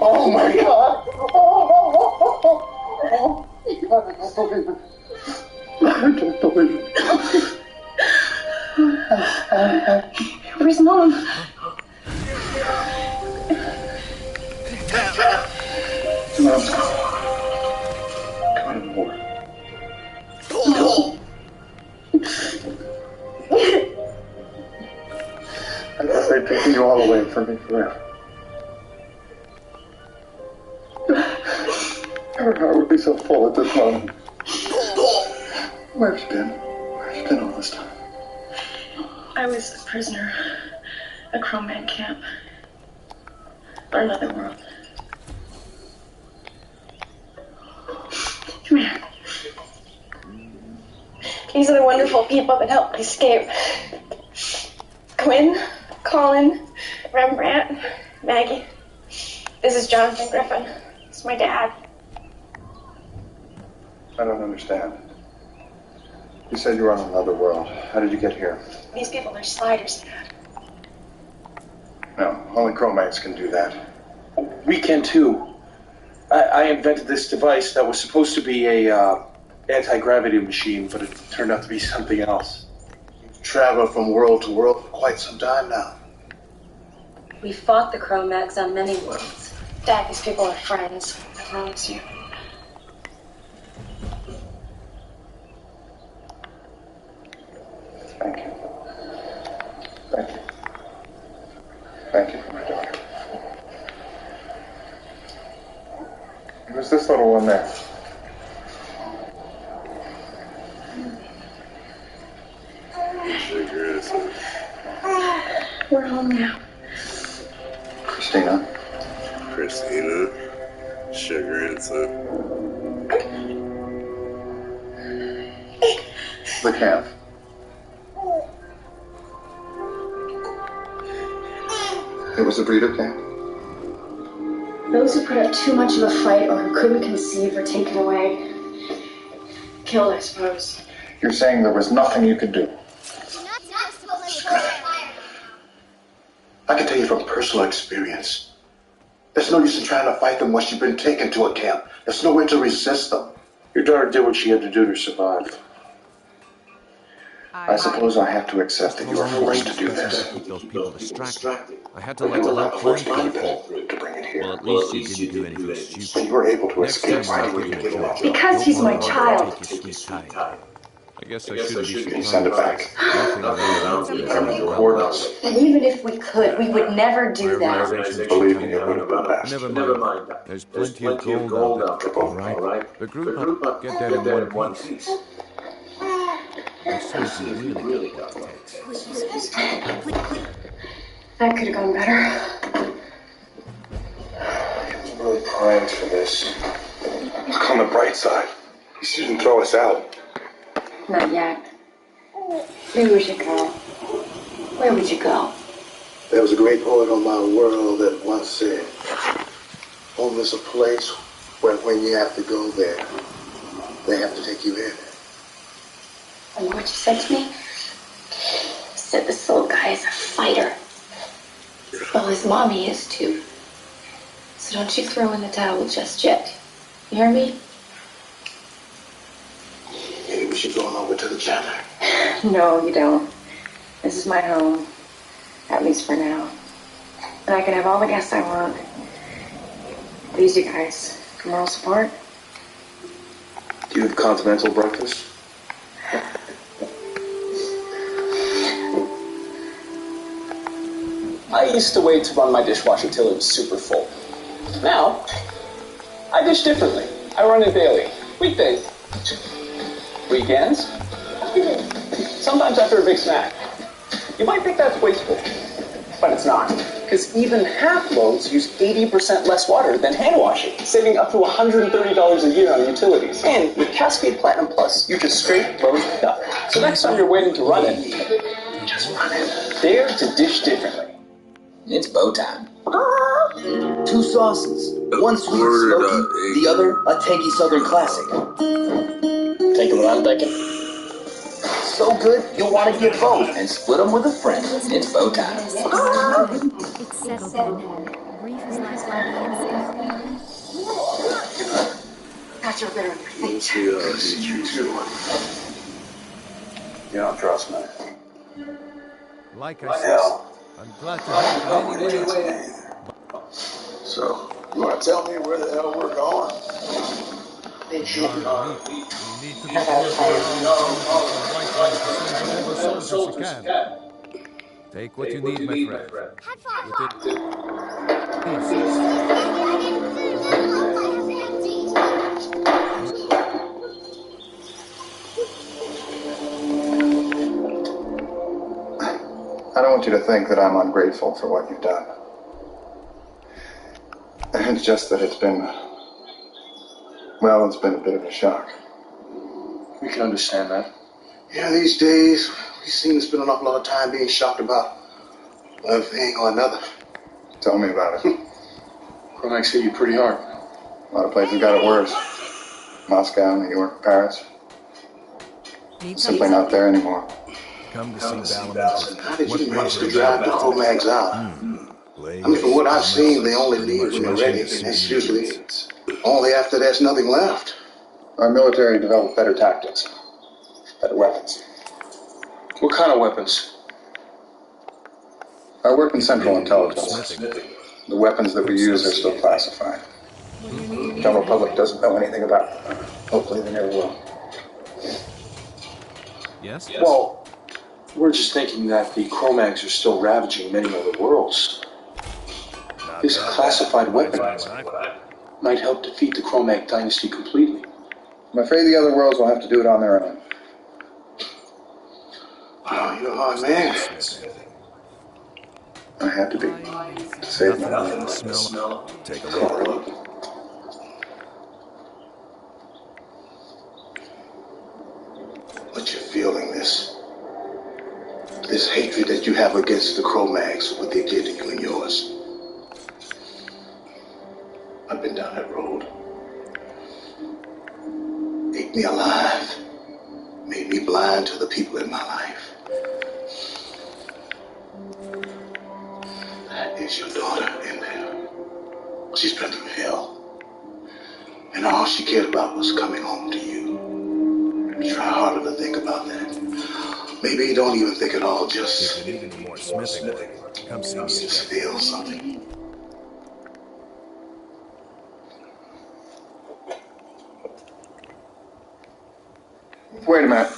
Oh my God! I don't believe it. Where's Mom? Mom's come on board. I all away from me forever. Her heart would be so full at this moment. Where have you been? Where have you been all this time? I was a prisoner at Crowman camp. Or another world. Come here. These are the wonderful people that helped me escape. Quinn, Colin, Rembrandt, Maggie. This is Jonathan Griffin. It's my dad. I don't understand. You said you were on another world. How did you get here? These people are sliders, Dad. No, only Chromax can do that. We can too. I invented this device that was supposed to be a anti-gravity machine, but it turned out to be something else. You've traveled from world to world for quite some time now. We fought the Chromax on many worlds. Dad, these people are friends. I promise you. Thank you. Thank you. Thank you for my daughter. Who's this little one there? We're home now. Christina. Christina. Sugar and son. The camp. It was a breeder camp. Those who put up too much of a fight or who couldn't conceive were taken away. Killed, I suppose. You're saying there was nothing you could do? I can tell you from personal experience. There's no use in trying to fight them once you've been taken to a camp. There's no way to resist them. Your daughter did what she had to do to survive. I suppose I have to accept that you are forced to do this. Keep those people distracted. I had to let the whole plan come to bring it here. Well, at least you didn't do anything But stupid. you were able to Next escape. time, Why did you give up? Because he's my child. Take your sweet time. I guess I should be Send it back. Nothing around Your coordinates. And even if we could, we would never do that. Believe me, it would have been best. Never mind. There's plenty of gold out there. All right. The group might get that in one piece. And so if you really got it. That could have gone better. I'm really primed for this. Look on the bright side. You shouldn't throw us out. Not yet. Maybe we should go. Where would you go? There was a great poet on my world that once said, home is a place where when you have to go there, they have to take you in. And what you said to me? You said this little guy is a fighter. Well, his mommy is too. So don't you throw in the towel just yet. You hear me? Maybe we should go on over to the chapter. No, you don't. This is my home. At least for now. And I can have all the guests I want. These you guys. For moral support. Do you have continental breakfast? I used to wait to run my dishwasher till it was super full. Now, I dish differently. I run it daily. Weekdays. Weekends. Sometimes after a big snack. You might think that's wasteful, but it's not. Because even half loads use 80% less water than hand washing, saving up to $130 a year on utilities. And with Cascade Platinum Plus, you just straight load it up. So next time you're waiting to run it, just run it. Dare to dish differently. It's bow time. 2 sauces. One sweet and smoky, the other a tangy southern classic. Taking what I'm taking. So good, you'll want to get both and split them with a friend. It's bow time. It's settled down. Grief is like Got your better on your face. You too. You don't trust me. Like I said, I'm glad to have you anyway. So, you want to tell me where the hell we're going? We need to be careful. Take what you need, my friend. I don't want you to think that I'm ungrateful for what you've done. It's just that it's been a bit of a shock. We can understand that. Yeah, these days, we seem to spend an awful lot of time being shocked about one thing or another. Tell me about it. Chromax hit you pretty hard. A lot of places got it worse. Moscow, New York, Paris. Simply not there anymore. Come to see Balamut. How did you manage to drive the Chromags out? I mean, from what I've seen, they only leave when they're ready, and that's usually only after there's nothing left. Our military developed better tactics, better weapons. What kind of weapons? I work in Central Intelligence. The weapons that we use are still classified. The general public doesn't know anything about them. Hopefully they never will. Yes? Well, we're just thinking that the Chromags are still ravaging many other worlds. This classified weapon might help defeat the Chromag dynasty completely. I'm afraid the other worlds will have to do it on their own. Wow, you're a hard man. I have to be. To save my life. Smell. Take a look. But you're feeling this hatred that you have against the Chromags, what they did to you and yours. I've been down that road. Ate me alive. Made me blind to the people in my life. That is your daughter in there. She's been through hell. And all she cared about was coming home to you. Try harder to think about that. Maybe you don't even think at all, just... If you need any more smithing, come see me. Just feel something. Wait a minute.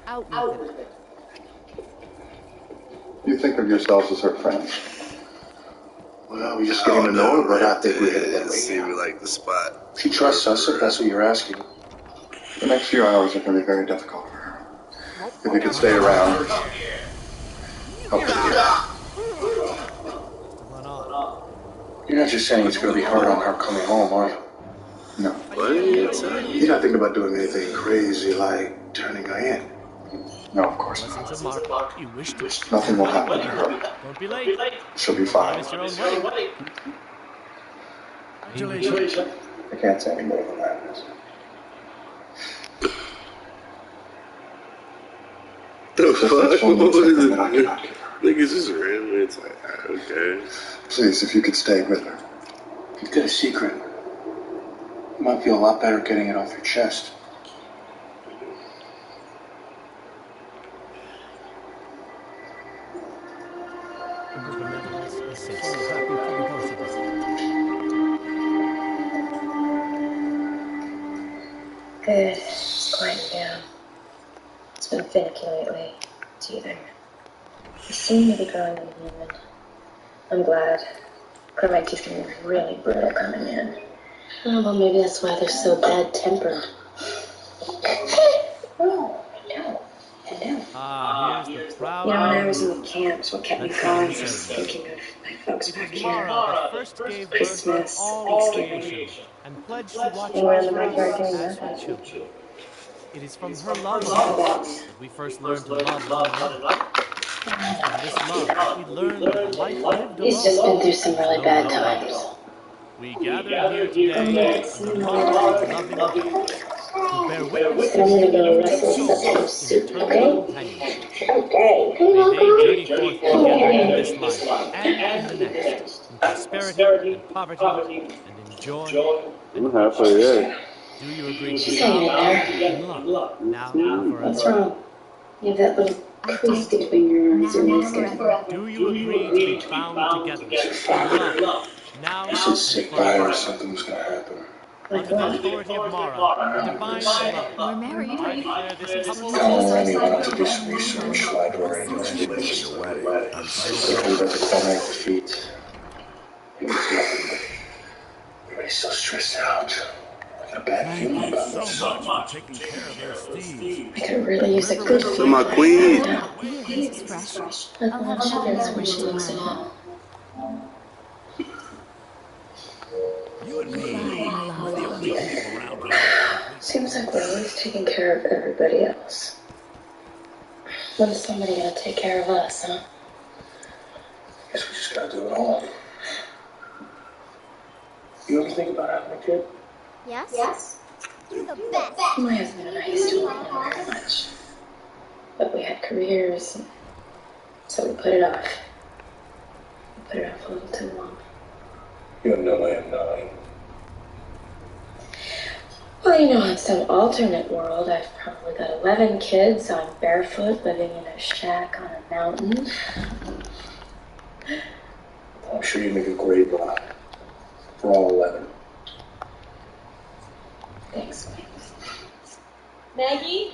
Out with it. You think of yourselves as her friends. Well, we're just getting to know her, but I think we're headed that way. Seemed like the spot. She trusts us, if that's what you're asking. The next few hours are going to be very difficult for her. If you could stay around. You're not just saying it's going to be hard on her coming home, are you? No. What are you saying? You're not thinking about doing anything crazy like turning her in. No, of course not. You wish to. Nothing will happen to her. Don't be late. She'll be fine. It's your own way. Congratulations. I can't say any more than that. The fuck? What was it? Niggas just randomly. It's like, okay. Please, if you could stay with her. If you've got a secret, you might feel a lot better getting it off your chest. Good. It's quieting down. It's been finicky lately. Teething. You seem to be growing on the human. I'm glad. Chromag teeth can be really brutal coming in. Oh, well, maybe that's why they're so bad-tempered. Oh, no. Here's the proud. You know, when I was in the camps, what kept me going was thinking of my folks back here. Christmas, Thanksgiving. And pledged to watch They were in the backyard doing as nothing. her children. It is from her love of us that we first learned to love one another. From this love, we learned that life lived alone. He's just been through some really bad times. We gather here today in the loving God, to bear witness to I'm gonna the go human wrestle soul some soup, in okay? eternal companionship. Okay. May they journey forth together in this life and in the next, in prosperity and poverty, and in joy. I'm halfway there. Do you agree She's to hanging love in there. and love, now and What's forever? wrong? You have that little crease between your arms. Your knees get Do you agree to be bound together in love, now You should sit by her or something was going to happen. Under the authority of Mara, the divine love. We're married. I declare this couple To do some research like we're arranging for your wedding. I'm Quickly let the Chromag defeat. Everybody's so stressed out. Like a bad feeling about it. so much for taking care of those thieves. I could really use a good So my queen. Here, this is fresh. I'll I'll have have sugar sugar when she looks at tomorrow. home. You and me, we're the only people around here. Seems like we're always taking care of everybody else. When's somebody gonna take care of us, huh? Guess we just gotta do it all. You ever think about having a kid? Yes? Yes. You're the best. My husband and I used to want one very much. But we had careers, and so we put it off. We put it off a little too long. You know I am not. Well, you know, in some alternate world, I've probably got 11 kids. I'm barefoot, living in a shack on a mountain. I'm sure you make a great lot. For all 11. Thanks, Mike. Maggie?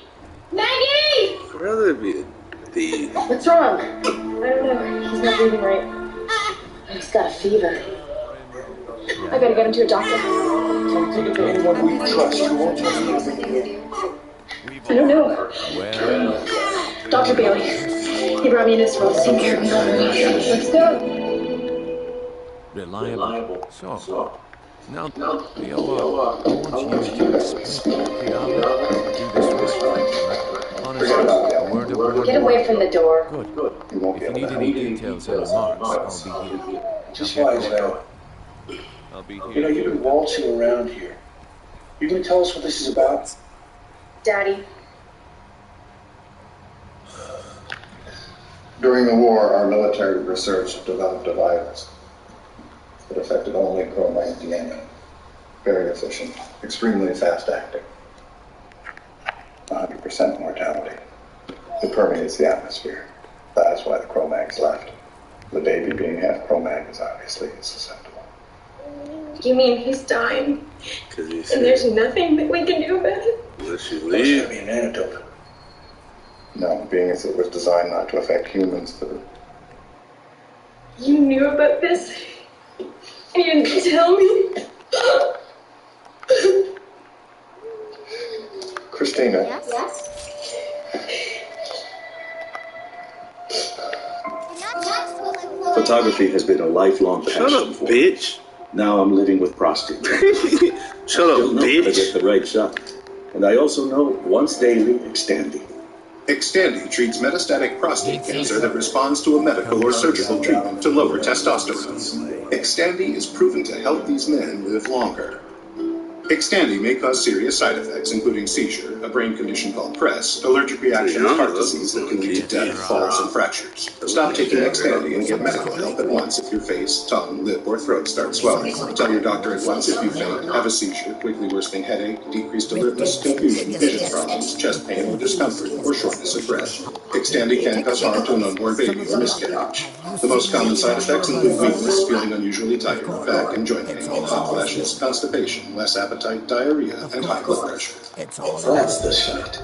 Maggie! I'd rather be a thief. What's wrong? I don't know. He's not breathing right. He's got a fever. I gotta get him to a doctor. Don't take it to anyone we trust. You won't trust me to bring you in. I don't know. Well, Dr. Bailey. He brought me in his world to take care of me already. Let's go. reliable. So, now, Leo, I want you to explain to Kiara do this right. Honestly, a word of warning. Get away from the door. Good. If you need any details or remarks, I'll be here. Just wise out. I'll be here. You know, you've been waltzing around here. You gonna tell us what this is about? Daddy. During the war, our military research developed a virus. It affected only chromite DNA. Very efficient, extremely fast acting. 100% mortality. It permeates the atmosphere. That's why the Cro-Mags left. The baby being half Cro-Mag is obviously susceptible. You mean he's dying? And there's nothing that we can do about it? Unless you There's leave. gotta be an antidote. No, being as it was designed not to affect humans, You knew about this? And you didn't tell me? Christina. Yes? Photography has been a lifelong passion. Shut up, for bitch. me. Now I'm living with prostate. Shut up, bitch. I get the right shot. And I also know once daily Xtandi. Xtandi treats metastatic prostate cancer that responds to a medical or surgical treatment to lower testosterone. Xtandi is proven to help these men live longer. Xtandi may cause serious side effects, including seizure, a brain condition called PRES, allergic reaction, and heart disease that can lead to death, falls, and fractures. Stop taking Xtandi and get medical help at once if your face, tongue, lip, or throat start swelling. Tell your doctor at once if you faint, have a seizure, quickly worsening headache, decreased alertness, confusion, vision problems, chest pain or discomfort, or shortness of breath. Xtandi can cause harm to an unborn baby or miscarriage. The most common side effects include weakness, feeling unusually tired, back and joint pain, hot flashes, constipation, less appetite, diarrhea, and high blood pressure. That's the shot.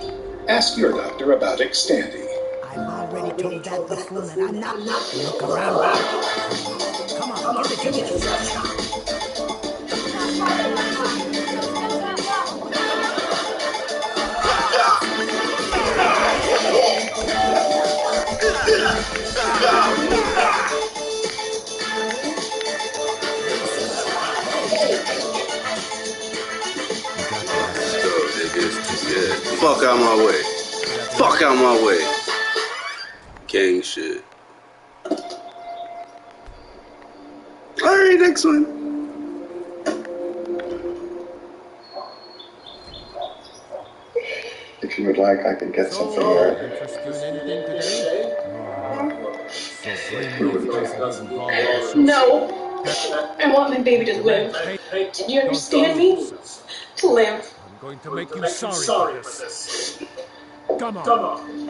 Ask your doctor about Xtandi. I've already told that buffoon that I'm not. Look around. Come on, give it to me. Fuck out my way. Fuck out my way. Gang shit. Alright, next one. If you would like, I could get something there. No. I want my baby to live. Did you understand me? To live. I'm going to make you sorry for this. Come on.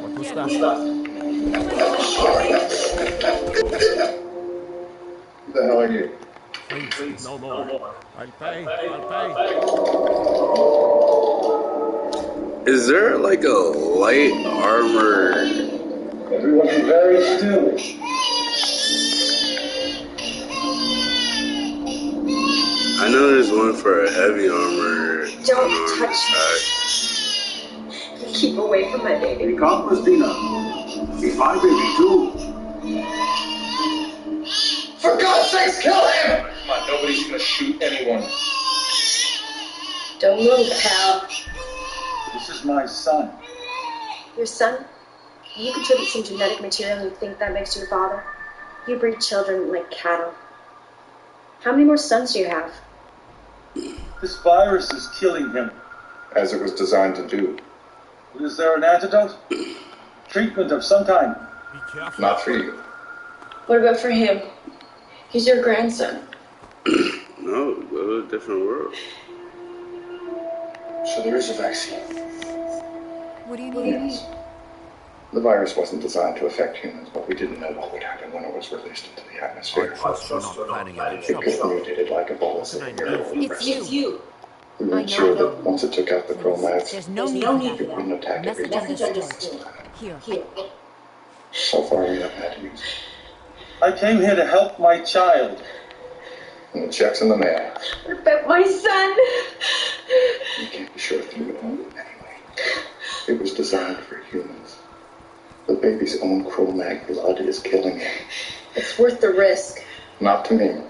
What was that? Who the hell are you? Please, no more. I'll pay. I'll pay. Is there like a light armor? Everyone be very still. I know there's one for a heavy armor. Don't touch me. Keep away from my baby. Be calm, Christina. He's my baby too. For God's sakes, kill him! Come on, nobody's gonna shoot anyone. Don't move, pal. This is my son. Your son? You contribute some genetic material and you think that makes you your father? You breed children like cattle. How many more sons do you have? This virus is killing him. As it was designed to do. Is there an antidote? Treatment of some kind? Not for you. What about for him? He's your grandson. No, go to a different world. So there is a vaccine. What do you need? The virus wasn't designed to affect humans, but we didn't know what would happen when it was released into the atmosphere. It could have mutated like a bolus of It's you. We weren't sure that once it took out the Chromags, There's no need it wouldn't attack everyone. Here. So far, we haven't had to use it. I came here to help my child. And the check's in the mail. What about my son? You can't be sure through it all anyway. It was designed for humans. The baby's own Chromag blood is killing him. It's worth the risk. Not to me.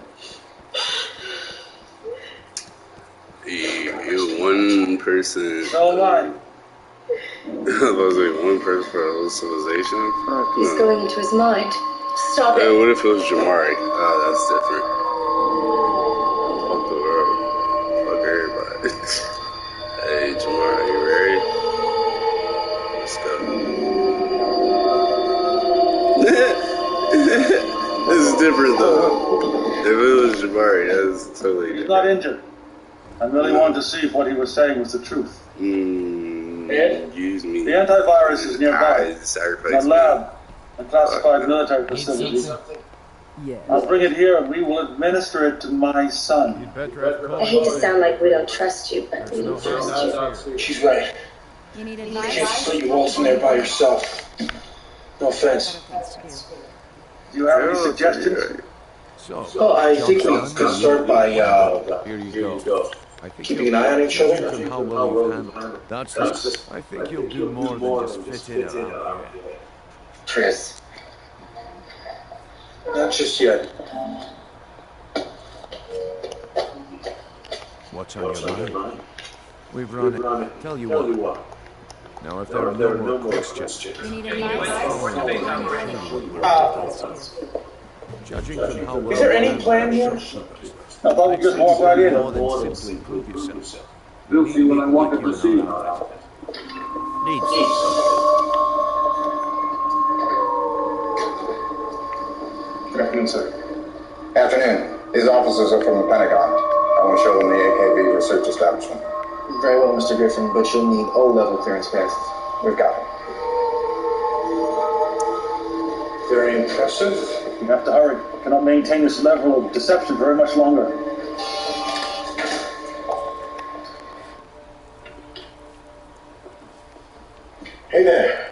You one person. So am I. I was like one person for a whole civilization. Fuck He's no. going into his mind. Stop Hey, it. what if it was Jamari? Oh, that's different. Fuck the world. Fuck everybody. Hey, Jamari, you ready? Let's go. This is different though. If it was Jamari, that's totally different. He's not injured. I really wanted to see if what he was saying was the truth. Use me. The antivirus is nearby. Sacrifice The lab, a classified military facility. Yeah. I'll bring it here and we will administer it to my son. I hate to sound like we don't trust you, but we do trust you. She's right. You need You can't advice? just let you waltz in there by yourself. No offense. Do you have any suggestions? Well, I think we could start by Here you go. I think keeping an eye on each other. Judging from how well you've handled it. That's I think you'll do more than just fit in around here. Tris. Not just yet. What's on your mind? We've run it. Tell you what. Now, if there are no more questions, You need advice? judging from how well Is there any plan here? I thought we just walk right in. more than simply prove yourself. You'll see what I wanted to see. Good afternoon, sir. Afternoon. These officers are from the Pentagon. I want to show them the AKB research establishment. Very well, Mr. Griffin, but you'll need O-level clearance passes. We've got them. Very impressive. We have to hurry. We cannot maintain this level of deception very much longer. Hey there.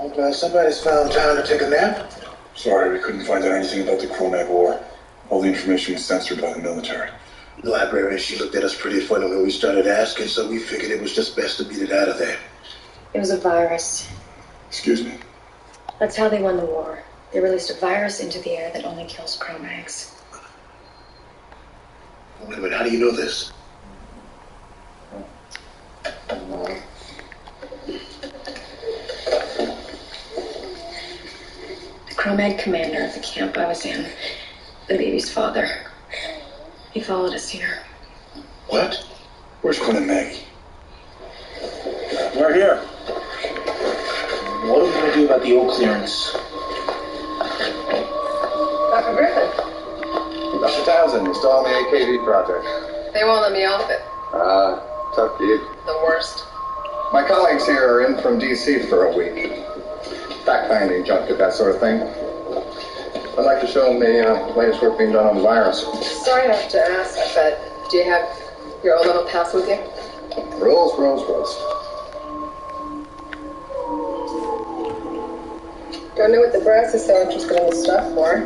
I'm glad somebody's found time to take a nap. Sorry, we couldn't find out anything about the Chromag War. All the information was censored by the military. The librarian, she looked at us pretty funny when we started asking, so we figured it was just best to beat it out of there. It was a virus. Excuse me. That's how they won the war. They released a virus into the air that only kills Chromags. Wait a minute, how do you know this? The Chromag commander of the camp I was in, the baby's father, he followed us here. What? Where's Clint and Maggie? We're here. What are we going to do about the O clearance? Dr. Griffin, Dr. Townsend, you're still on the AKB project. they won't let me off it. Tough gig. The worst. My colleagues here are in from D.C. for a week. Fact-finding junket, that sort of thing. I'd like to show them the latest work being done on the virus. Sorry to have to ask, but do you have your O-level pass with you? Rolls. Don't know what the brass is so interested in this stuff for.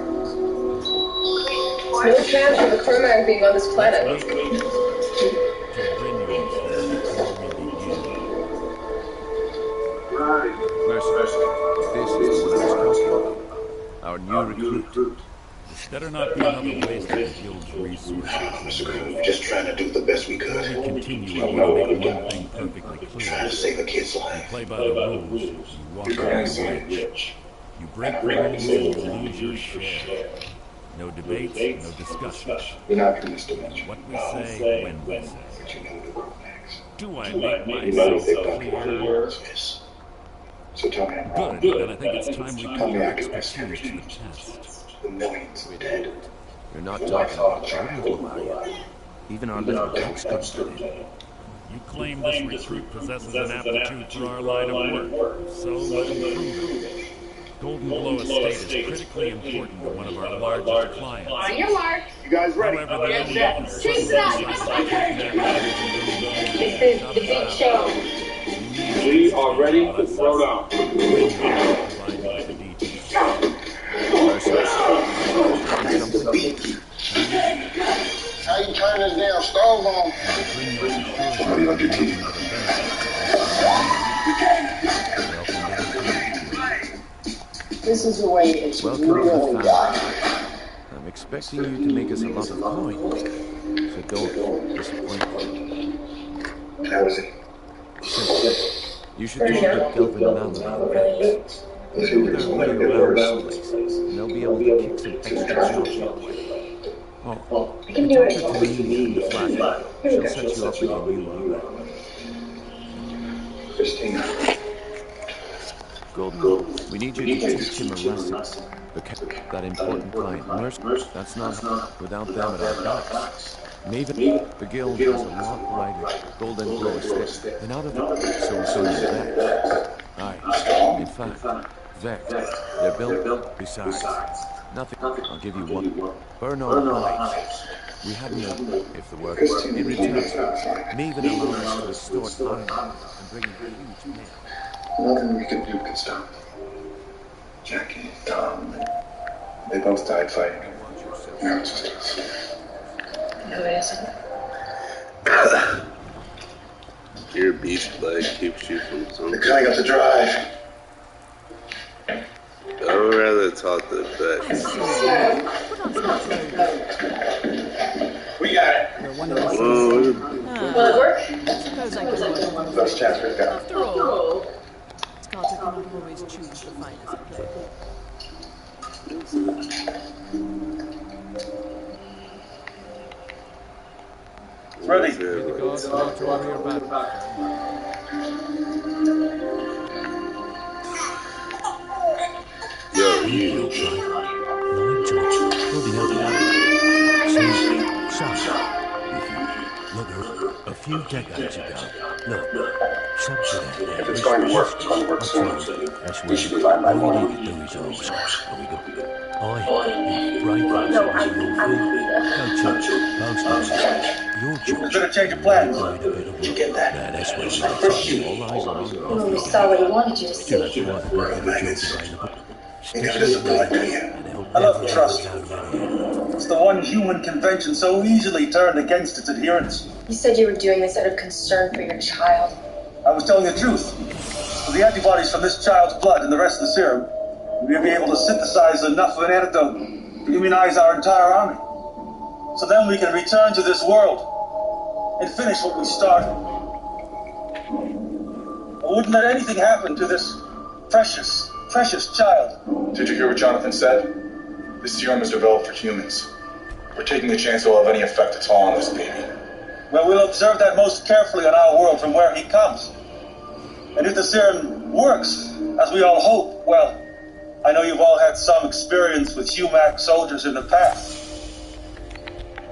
There's no chance of the Cro-Mag being on this planet. This is the one I was talking about. Our new recruit. This better not be another waste of the guild's resources. We're just trying to do the best we could. Before we continue, I want to make one thing perfectly clear. Trying to save a kid's life. Play by the rules. You walk away rich. You break the rules and you lose your share. No debates, no discussion. You're not in this dimension. What we say, when we say. Do I make myself clear? So tell me I'm wrong. Good, then I think it's time we put your expertise to the test. The millions dead. You're not talking about children, are you? Even our little ducks could study. You claim this recruit possesses an aptitude for our line of work, so let him prove it. Golden Glow Estate is critically important to one of our largest clients. See you, Mark. You guys ready? However, the only Chase it up. This is the big show. We are ready to throw down. How you turn this damn stove on? Somebody on your team. This is the way it's Welcome to the really family. done. I'm expecting you to make us a lot of coins, so don't disappoint me. How is it? You should talk to Delvin Mallory and Rex. They're way around this place, and they'll be able to kick some extra jobs your way. Oh, I can do it. talk to me in the flat. She'll set you up with your new unit. Christina. Golden, we need you to teach him a lesson. That important client, Nurse, that's not without them at our docks. Maven, the guild has a lot brighter Golden Glow Estate than out of it, so is Vex. Aye, in fact, Vex, they're built besides. Nothing, I'll give you one. Burn on lights. We have no, if the work is in return. Maven allows us to extort iron and bring in huge mail. Nothing we can do can stop them. Jackie, Tom, they both died fighting. Now it's just us. No, it isn't. Your beach leg keeps you from They're something. cutting up the drive. I would rather talk to Beck. We got it. Will it work? Suppose I could order. Let's chat for it down. After all, Scott did not always choose the finest play. Ready. May the gods watch over your back. Yo, you. Look, a few decades ago, look, If it's going to work, it's going to work soon. We should be fine by morning. Right, your We're gonna change of plans. Did you get that? that's what I'm talking. All eyes are on you. When we saw what he wanted you to see. Ain't never disappoint, do you? I love trust. It's the one human convention so easily turned against its adherents. You said you were doing this out of concern for your child. I was telling the truth. With the antibodies from this child's blood and the rest of the serum, we'll be able to synthesize enough of an antidote to immunize our entire army. So then we can return to this world and finish what we started. I wouldn't let anything happen to this precious, precious child. Did you hear what Jonathan said? This serum was developed for humans. We're taking a chance it will have any effect at all on this baby. Well, we'll observe that most carefully on our world from where he comes. And if the serum works, as we all hope, well, I know you've all had some experience with Humac soldiers in the past.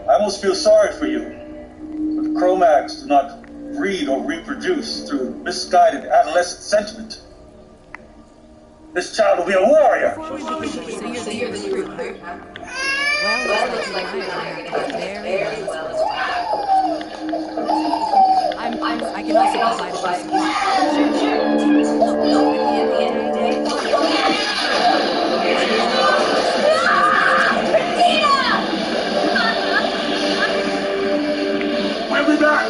I almost feel sorry for you. But the Cro-Mags do not breed or reproduce through misguided adolescent sentiment. This child will be a warrior. So you're the recruit, huh? Well, looks like you and I are gonna have to get very well this time. I can also provide a piece of luck. Look, at the end of the day, all you We'll be back.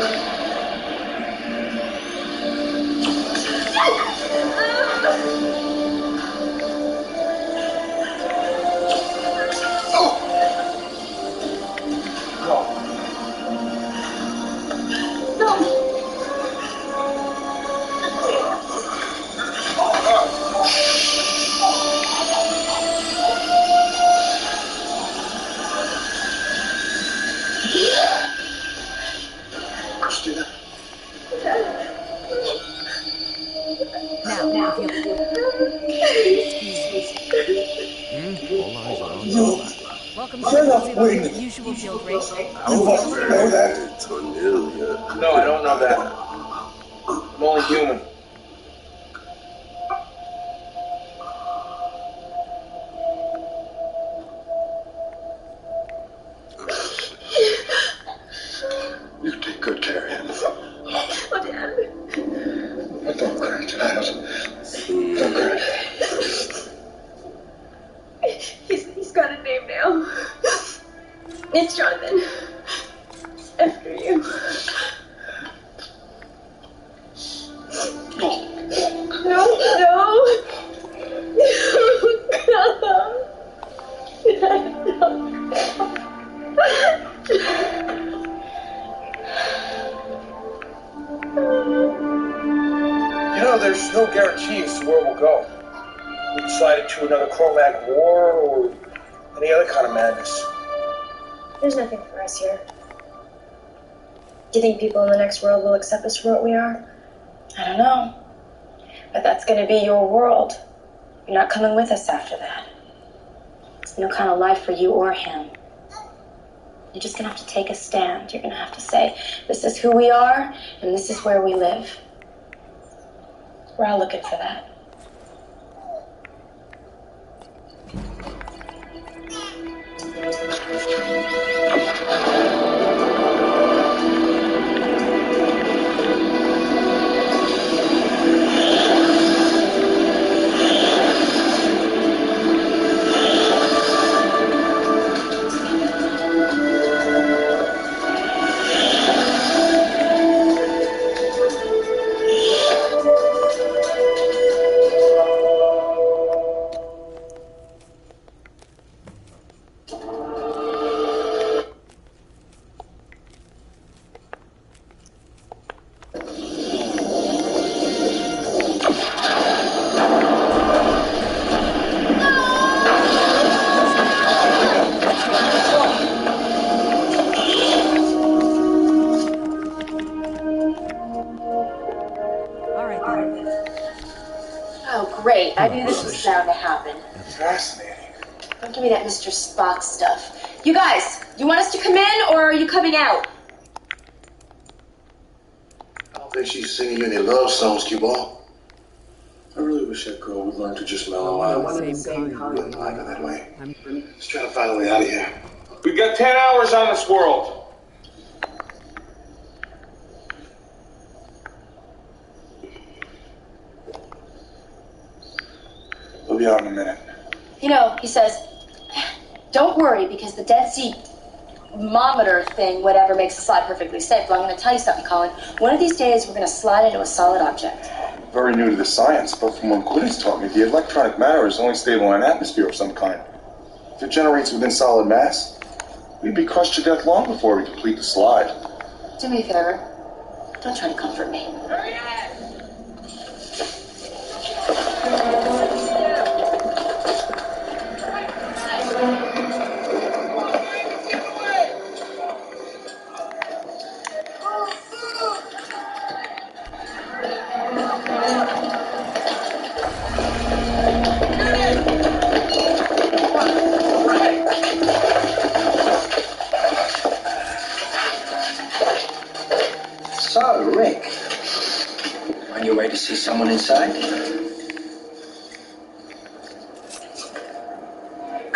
Christina? Now, if you'll excuse me. All eyes are on you. Welcome to the usual guild rate. Who wants to know that? No, I don't know that. I'm only human. You take good care of him. Oh, Dad. Don't cry, child. Don't cry. He's got a name now. It's Jonathan. After you. No. You know, there's no guarantee as to where we'll go. We decided to another Cro-Mag war or any other kind of madness. There's nothing for us here. Do you think people in the next world will accept us for what we are? I don't know. But that's going to be your world. You're not coming with us after that. There's no kind of life for you or him. You're just going to have to take a stand. You're going to have to say, this is who we are, and this is where we live. We're all looking for that. Great. I knew this was bound to happen. Fascinating. Don't give me that Mr. Spock stuff. You guys, you want us to come in, or are you coming out? I don't think she's singing you any love songs, Q-Ball. I really wish that girl would learn to just mellow out. Wouldn't like her that way. Let's try to find a way out of here. We've got 10 hours on this world. We'll be out in a minute. You know, he says, don't worry, because the Dead Sea thermometer thing, whatever, makes the slide perfectly safe. But I'm going to tell you something, Colin. One of these days, we're going to slide into a solid object. Very new to the science, but from what Quinn has taught me, the electronic matter is only stable in an atmosphere of some kind. If it generates within solid mass, we'd be crushed to death long before we complete the slide. Do me a favor. Don't try to comfort me. So, Rick, on your way to see someone inside?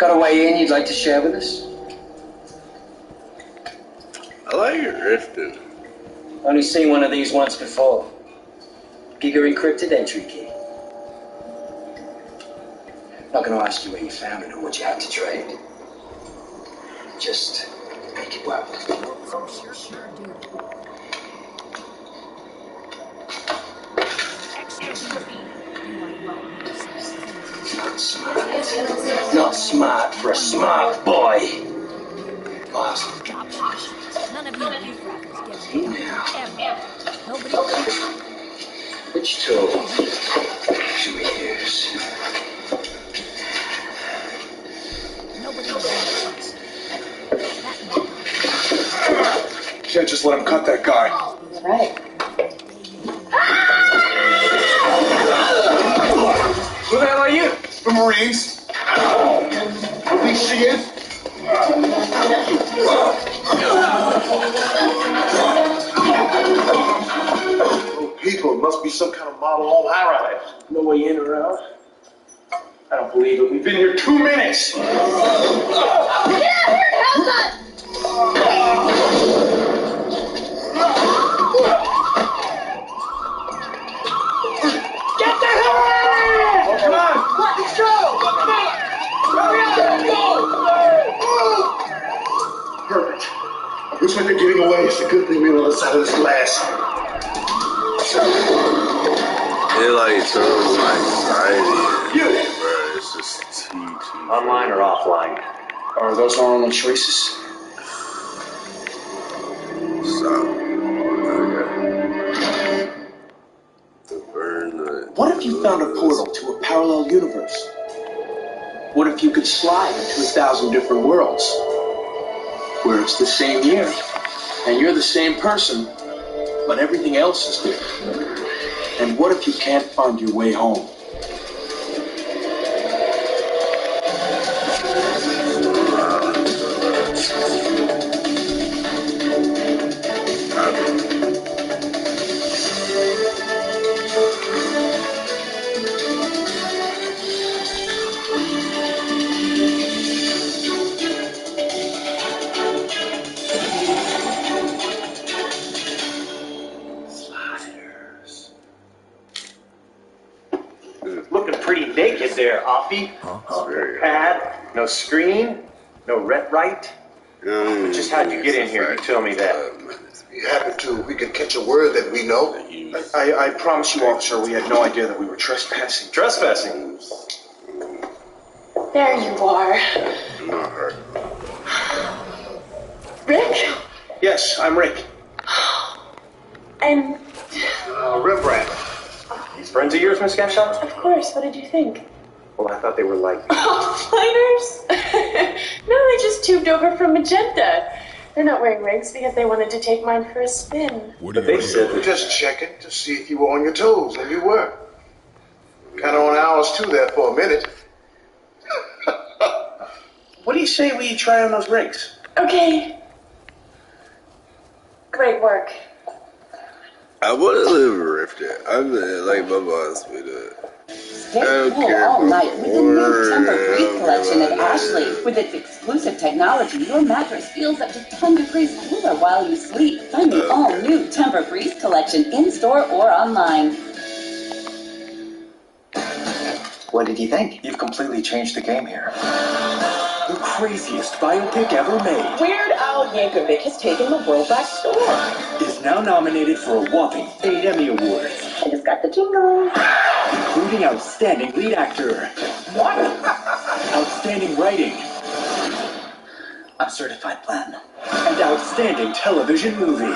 Got a way in you'd like to share with us? I like your drifting. Only seen one of these once before. Giga encrypted entry key. Not gonna ask you where you found it or what you had to trade. Just make it work. Sure do. Not smart. Not smart for a smart boy. Awesome. None of you riffraffers get me ever. Nobody. Which tool should we use? Nobody. Can't just let him cut that guy. That's right. Who the hell are you? The Marines. At least she is. Oh, people, it must be some kind of model home high-rise. No way in or out? I don't believe it. We've been here 2 minutes. Get out here! Help us! Get the hell out of here! Oh, come on! Let's go! Hurry up! Go! Perfect. Looks like they're getting away. It's a good thing we're on the other side of this glass. It like turns my anxiety. Bro, it's just too. Online or offline? Are those our only choices? Stop. Okay. To burn the. What if you found a portal to a parallel universe? What if you could slide into 1,000 different worlds? Where it's the same year, and you're the same person, but everything else is different. And what if you can't find your way home? Looking pretty naked there, Offie. No pad, no screen, no ret right. Just how'd you get in here? You tell me that. If you happen to, we could catch a word that we know. I promise you, officer, we had no idea that we were trespassing. Trespassing? There you are. Not her. Rick? Yes, I'm Rick. And... Rembrandt. These friends of yours, Miss Gashot? Of course, what did you think? Well, I thought they were like... Offliners? No, they just tubed over from Magenta. They're not wearing rigs because they wanted to take mine for a spin. But they said we're just checking to see if you were on your toes, and you were. Kind of on ours too there for a minute. What do you say we try on those rigs? Okay. Great work. I want to live Rifted. I'm like my boss with it. Stay cool all night with the new Temper Breeze collection at Ashley. With its exclusive technology, your mattress feels up to 10 degrees cooler while you sleep. Find the all-new Temper Breeze collection in-store or online. What did you think? You've completely changed the game here. The craziest biopic ever made Weird Al Yankovic has taken the world by storm. is now nominated for a whopping 8 Emmy Awards, I just got the jingle. including Outstanding Lead Actor, What? Outstanding Writing, I'm certified platinum. and Outstanding Television Movie.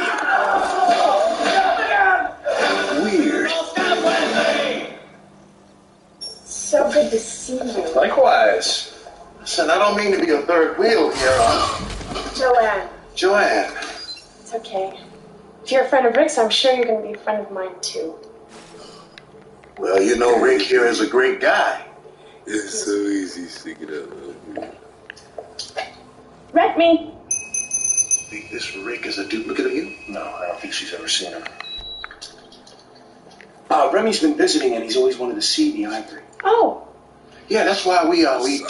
Weird. So good to see you. Likewise. Listen, I don't mean to be a third wheel here. Joanne. Joanne. It's okay. If you're a friend of Rick's, I'm sure you're going to be a friend of mine, too. Well, you know, Rick here is a great guy. It's so easy sticking up. Rent me. Think this Rick is a duplicate of you? No, I don't think she's ever seen him. Remy's been visiting and he's always wanted to see the ivory. Oh. Yeah, that's why we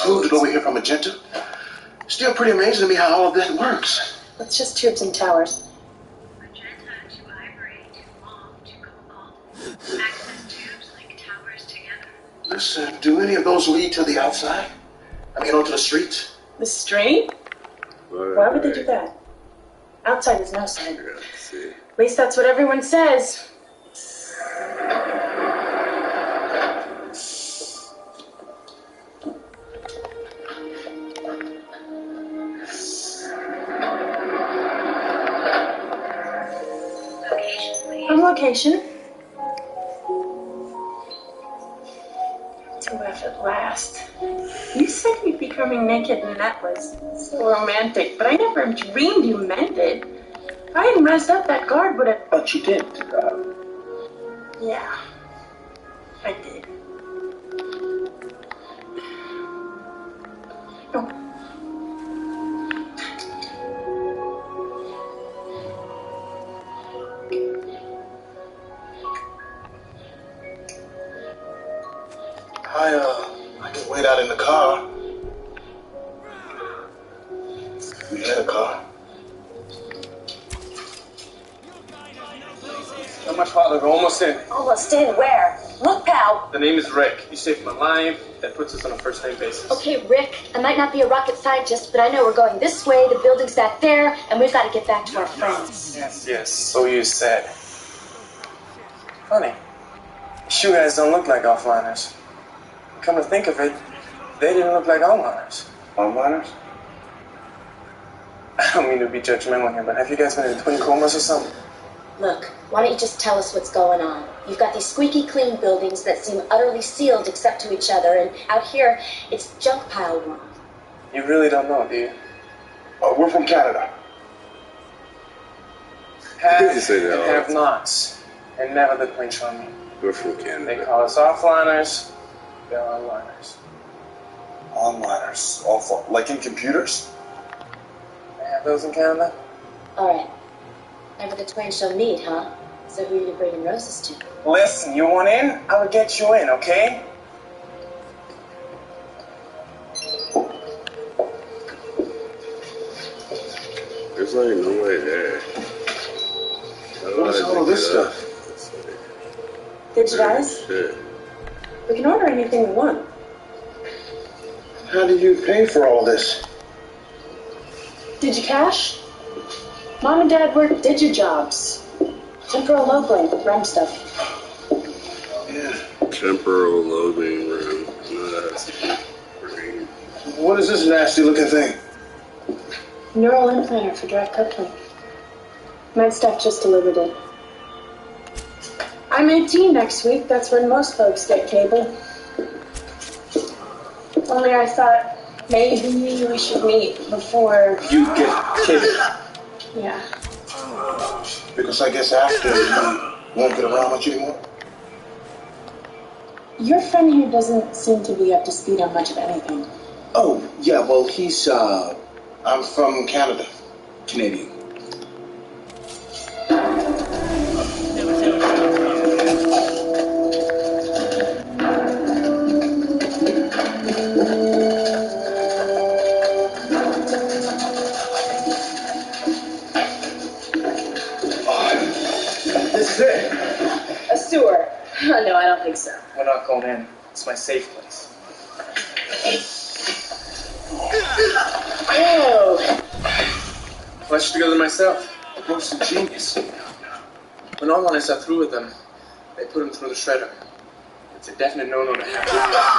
tubed it over here from Magenta. Still pretty amazing to me how all of that works. It's just tubes and towers. Listen, do any of those lead to the outside? I mean, onto the streets? The street? Why would they do that? Outside is no side. At least that's what everyone says. On location. To laugh at last. You said you'd be coming naked, and that was so romantic, but I never dreamed you meant it. If I hadn't messed up, that guard would have... But you did. Yeah, I did. No. I can wait out in the car. We had a car. Not much farther, we're almost in. Almost in where? Look, pal. The name is Rick. You saved my life. That puts us on a first-name basis. Okay, Rick, I might not be a rocket scientist, but I know we're going this way, the building's back there, and we've got to get back to our friends. Yes, so you said. Funny. You guys don't look like offliners. Come to think of it, they didn't look like onliners. Onliners? I don't mean to be judgmental here, but have you guys been in twin comas or something? Look, why don't you just tell us what's going on? You've got these squeaky clean buildings that seem utterly sealed except to each other, and out here, it's junk pile world. You really don't know, do you? We're from Canada. Have Did you say that? and have nots, and never the quench on me. We're from Canada. They call us offliners, they're onliners. Onliners? Awful. Like in computers? They have those in Canada? All right. Never the twain shall meet, huh? So who are you bringing roses to? Listen, you want in? I will get you in, okay? There's like no way there. What's all of this stuff? Digitize? Shit. We can order anything we want. How do you pay for all this? Digicash? Mom and Dad work digijobs. Temporal localing, RAM stuff. Yeah. Temporal loading room. No, that's green. What is this nasty looking thing? Neural implanter for drive coupling. My staff just delivered it. I'm 18 next week. That's when most folks get cable. Only I thought maybe we should meet before... You get cable. Yeah. Because I guess after you won't get around much anymore. Your friend here doesn't seem to be up to speed on much of anything. Oh, yeah, well, he's, I'm from Canada. Canadian. This is it. A sewer. No, I don't think so. We're not going in. It's my safe place. Oh. Clutched together myself. A gross genius. When onliners are through with them, they put them through the shredder. It's a definite no-no to have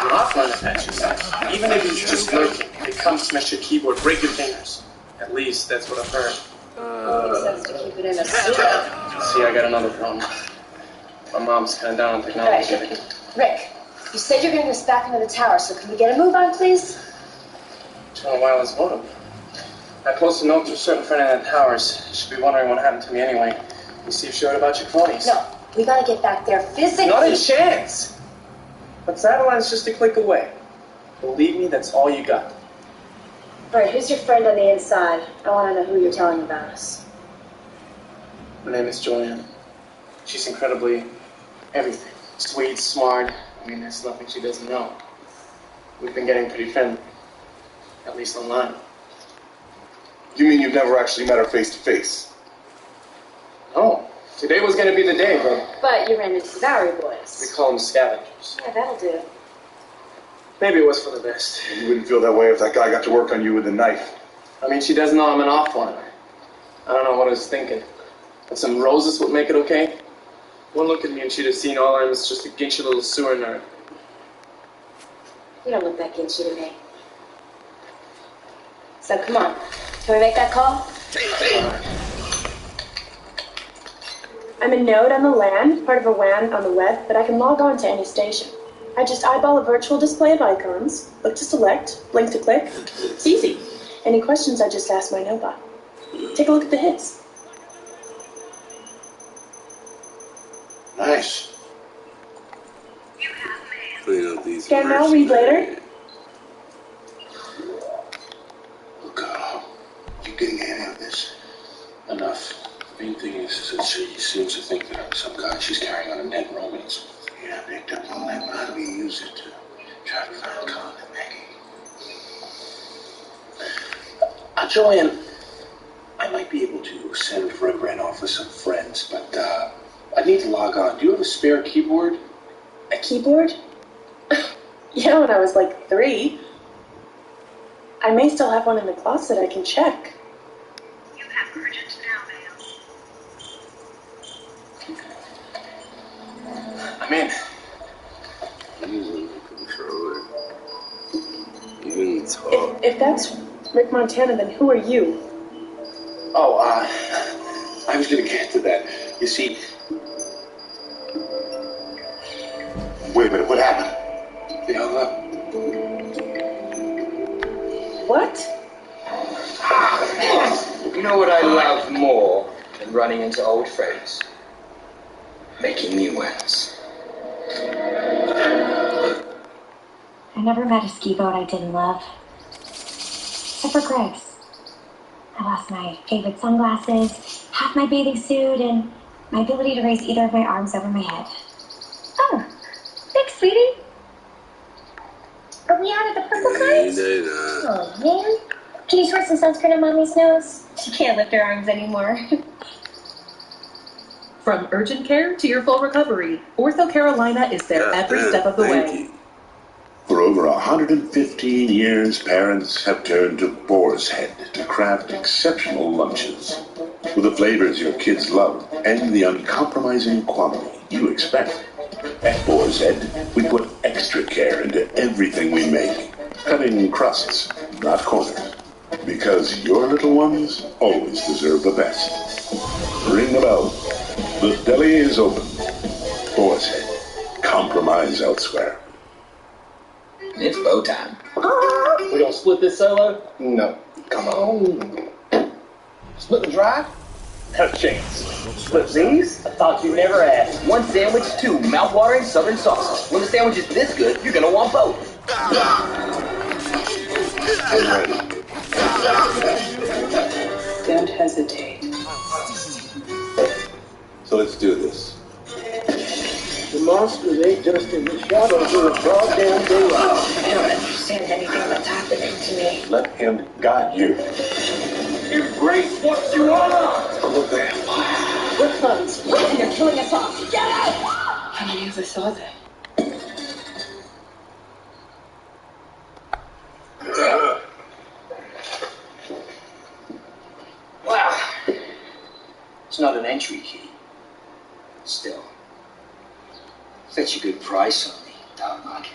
an offline attach yourself. Even if he's just lurking, they come smash your keyboard, break your fingers. At least that's what I've heard. Makes sense to keep it in a sewer. See, I got another problem. My mom's kind of down on technology. All right, Rick, you said you're getting us back into the tower, so can we get a move on, please? It's been a wireless modem. I posted a note to a certain friend in the towers. She'd be wondering what happened to me anyway. You see if she heard about your cronies. No, we gotta get back there physically. Not a chance! But satellite's just a click away. Believe me, that's all you got. All right, who's your friend on the inside? I want to know who you're telling about us. Her name is Joanne. She's incredibly everything. Sweet, smart. I mean, there's nothing she doesn't know. We've been getting pretty friendly. At least online. You mean you've never actually met her face to face? No. Today was gonna be the day, But you ran into the Bowery boys. we call them scavengers. Yeah, that'll do. Maybe it was for the best. You wouldn't feel that way if that guy got to work on you with a knife. I mean, she does know I'm an offliner. I don't know what I was thinking. But some roses would make it okay? One look at me and she'd have seen all I am is just a gingy little sewer nerd. You don't look that gingy to me. So come on. Can we make that call? I'm a node on the LAN, part of a WAN on the web, but I can log on to any station. I just eyeball a virtual display of icons, look to select, blink to click. It's easy. Any questions, I just ask my Nobot. Take a look at the hits. Nice. Clean up these. Scan now, read later. Look, you getting any of this? Enough. The main thing is that she seems to think that I'm some guy she's carrying on a net romance with. Yeah, I picked up on that. How do we use it to try to find Colin and Maggie? Joanne, I might be able to send Reverend off with some friends, but I need to log on. Do you have a spare keyboard? A keyboard? Yeah, when I was like 3. I may still have one in the closet I can check. You have urgent now, I'm in. Using the controller. Even talk. If that's Rick Montana, then who are you? Oh, I was going to get to that. You see... Wait a minute, what happened? They hung up. What? You know what I love more than running into old friends? Making new ones. I never met a ski boat I didn't love. Except for Greg's. I lost my favorite sunglasses, half my bathing suit, and my ability to raise either of my arms over my head. Oh, thanks, sweetie. Are we out of the purple kind? Oh, man. Can you squirt some sunscreen on Mommy's nose? She can't lift her arms anymore. From urgent care to your full recovery, Ortho Carolina is there every step of the way. For over 115 years, parents have turned to Boar's Head to craft exceptional lunches. With the flavors your kids love and the uncompromising quality you expect. At Boar's Head, we put extra care into everything we make, cutting crusts, not corners. Because your little ones always deserve the best. Ring the bell. The deli is open. Boar's Head. Compromise elsewhere. It's bow time. We gonna split this solo? No. Come on. Split the drive? No chance. Split these? I thought you never asked. One sandwich, 2 mouth-watering southern sauces. When the sandwich is this good, you're gonna want both. I'm ready. Don't hesitate. So let's do this. The monsters ain't just in the shadows of the broad damn daylight. I don't understand anything that's happening to me. Let him guide you. Embrace what you are! Look there. We're close. And they're killing us off. Get out! How many of us are there? Wow. It's not an entry key. Still. Fetch a good price on me, Doc.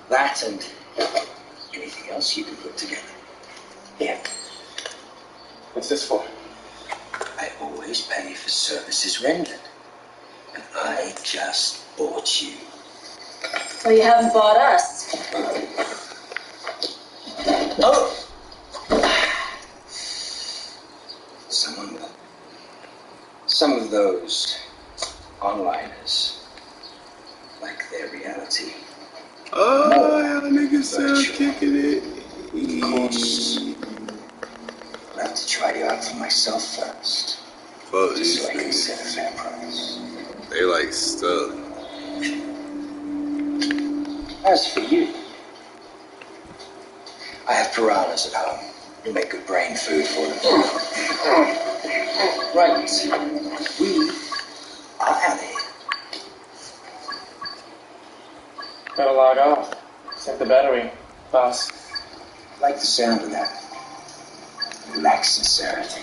That and anything else you can put together. Here. What's this for? I always pay for services rendered. And I just bought you. Well, you haven't bought us. Oh! Some of those onliners like their reality. Oh, how niggas sound kicking it. Of course, I'll have to try you out for myself first. Fuck just these so I can niggas. set a fair price. They like stuck. As for you, I have piranhas at home. You make good brain food for them. Right. We are out of here. Gotta log off. Set the battery, boss. I like the sound of that. It lacks sincerity.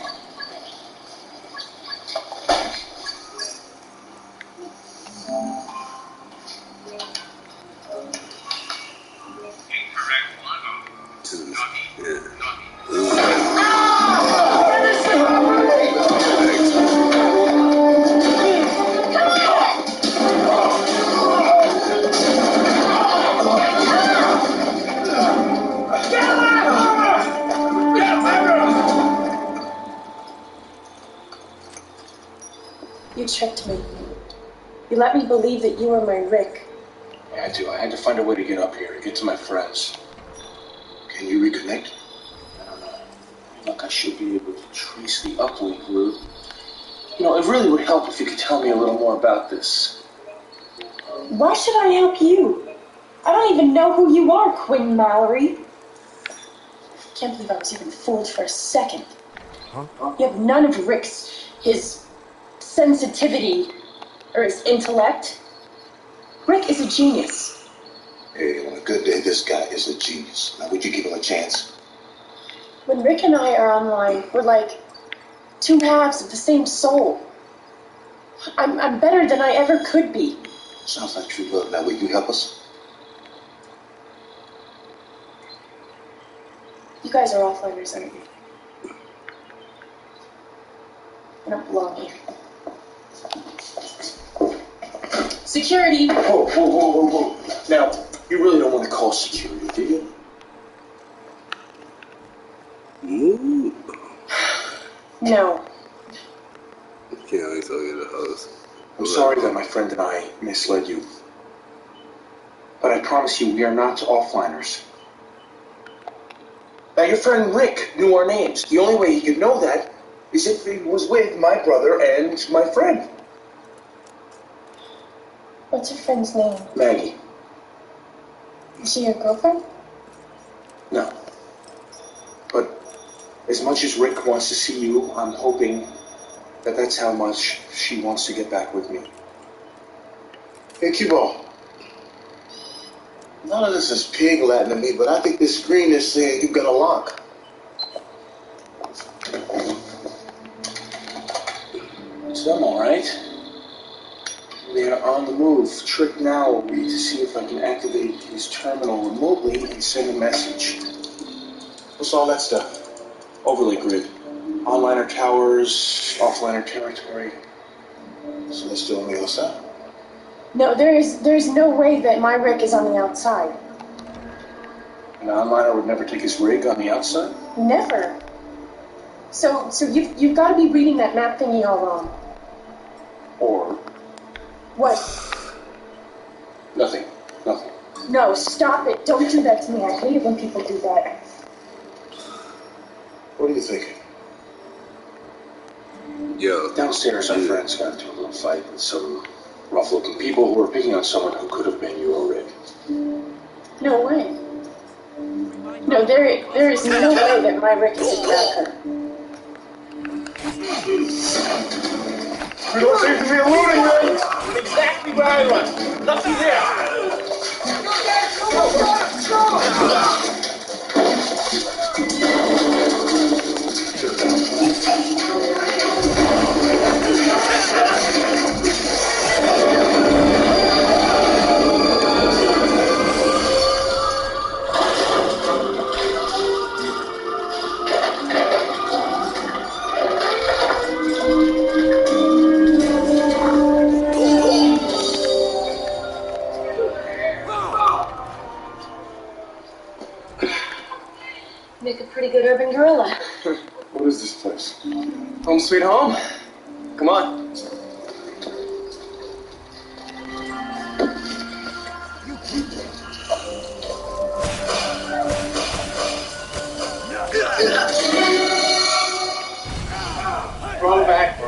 You tricked me. You let me believe that you were my Rick. I had to. I had to find a way to get up here, to get to my friends. Can you reconnect? I don't know. Look, I should be able to trace the uplink route. You know, it really would help if you could tell me a little more about this. Why should I help you? I don't even know who you are, Quinn Mallory. Can't believe I was even fooled for a second. Huh? You have none of Rick's, his sensitivity, or his intellect. Rick is a genius. Hey, on a good day, this guy is a genius. Now, would you give him a chance? When Rick and I are online, we're like two halves of the same soul. I'm better than I ever could be. Sounds like true love. Now, will you help us? You guys are offliners, aren't you? I don't belong here. Security! Whoa. Now, you really don't want to call security, do you? Noob. No. Can't wait till I get a host. I'm sorry that my friend and I misled you. But I promise you, we are not offliners. Now, your friend Rick knew our names. The only way he could know that is if he was with my brother and my friend. What's your friend's name? Maggie. Is she your girlfriend? No. But as much as Rick wants to see you, I'm hoping that that's how much she wants to get back with me. Hey, Q-Ball. None of this is pig Latin to me, but I think this screen is saying you've got a lock. It's them, all right. They are on the move. Trick now will be to see if I can activate his terminal remotely and send a message. What's all that stuff? Overlay grid. Onliner towers, offliner territory. So they're still on the other side? No, there's no way that my Rick is on the outside. An onliner would never take his rig on the outside? Never. So you've got to be reading that map thingy all wrong. Or what? Nothing. No, stop it. Don't do that to me. I hate it when people do that. What are you thinking? Yo. Downstairs, our friends got into a little fight with some rough-looking people who were picking on someone who could have been you or Rick. No way. No, there is no way that my Rick is a cracker. We don't seem to be eluding them. Exactly where I was. Nothing there. Make a pretty good urban gorilla. What is this place? Home sweet home? Come on. Roll back.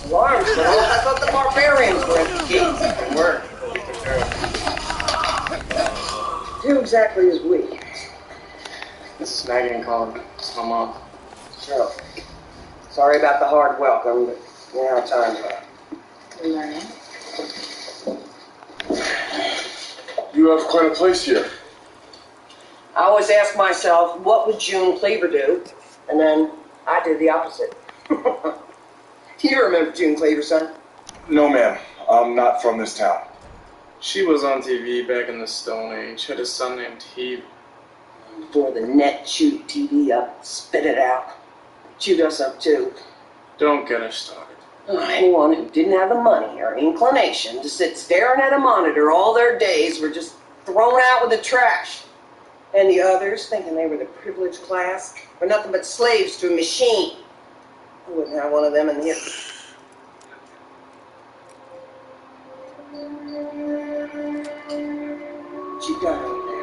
Alarms, bro. I thought the barbarians were at the gates. They were. Who exactly is we? Maggie and called him. So I'm off. Sure. Sorry about the hard welcome, but you know how times are. We're learning. You have quite a place here. I always ask myself, what would June Cleaver do? And then I did the opposite. You remember June Cleaver, son? No, ma'am. I'm not from this town. She was on TV back in the Stone Age. Had a son named Hebe. Before the net chewed TV up, spit it out. Chewed us up, too. Don't get us started. Anyone who didn't have the money or inclination to sit staring at a monitor all their days were just thrown out with the trash. And the others, thinking they were the privileged class, were nothing but slaves to a machine. I wouldn't have one of them in here. What you got over there?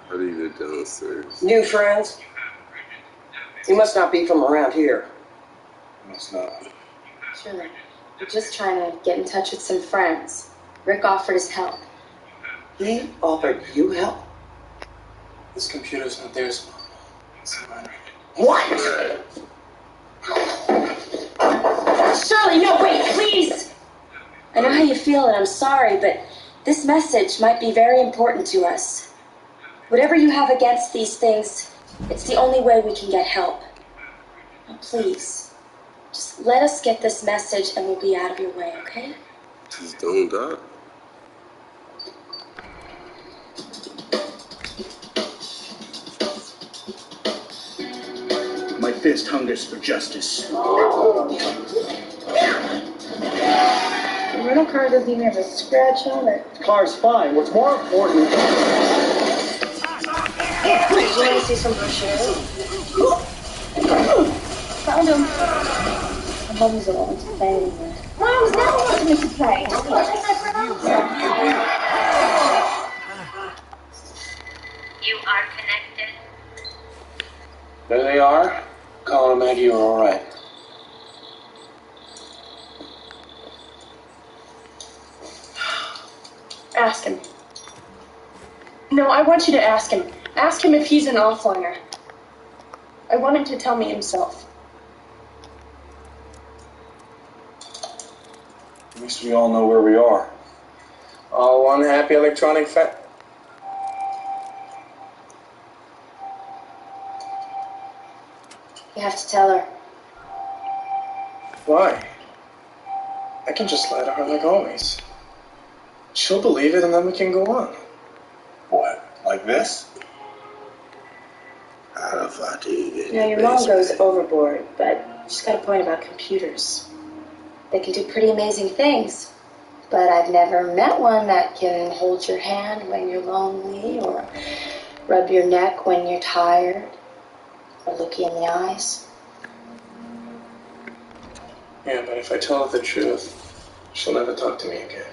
How do you get downstairs? New friends? You must not be from around here. Must not. Sure. We're just trying to get in touch with some friends. Rick offered his help. He offered you help? This computer's not theirs. It's mine. What? Shirley, no, wait, please! I know how you feel, and I'm sorry, but this message might be very important to us. Whatever you have against these things, it's the only way we can get help. Now, please, just let us get this message and we'll be out of your way, okay? Just don't die. My fist hungers for justice. The rental car doesn't even have a scratch on it. The car's fine. What's more important... Did you want to see some brochures? Found him. My mom's the one to play anyway. Mom's never wanted me to play. You are connected. There they are. Colin and Maggie are all right. Ask him. No, I want you to ask him. Ask him if he's an offliner. I want him to tell me himself. At least we all know where we are. All one happy electronic You have to tell her. Why? I can just lie to her like always. She'll believe it and then we can go on. What? Like this? You know, your mom goes overboard, but she's got a point about computers. They can do pretty amazing things. But I've never met one that can hold your hand when you're lonely, or rub your neck when you're tired, or look you in the eyes. Yeah, but if I tell her the truth, she'll never talk to me again.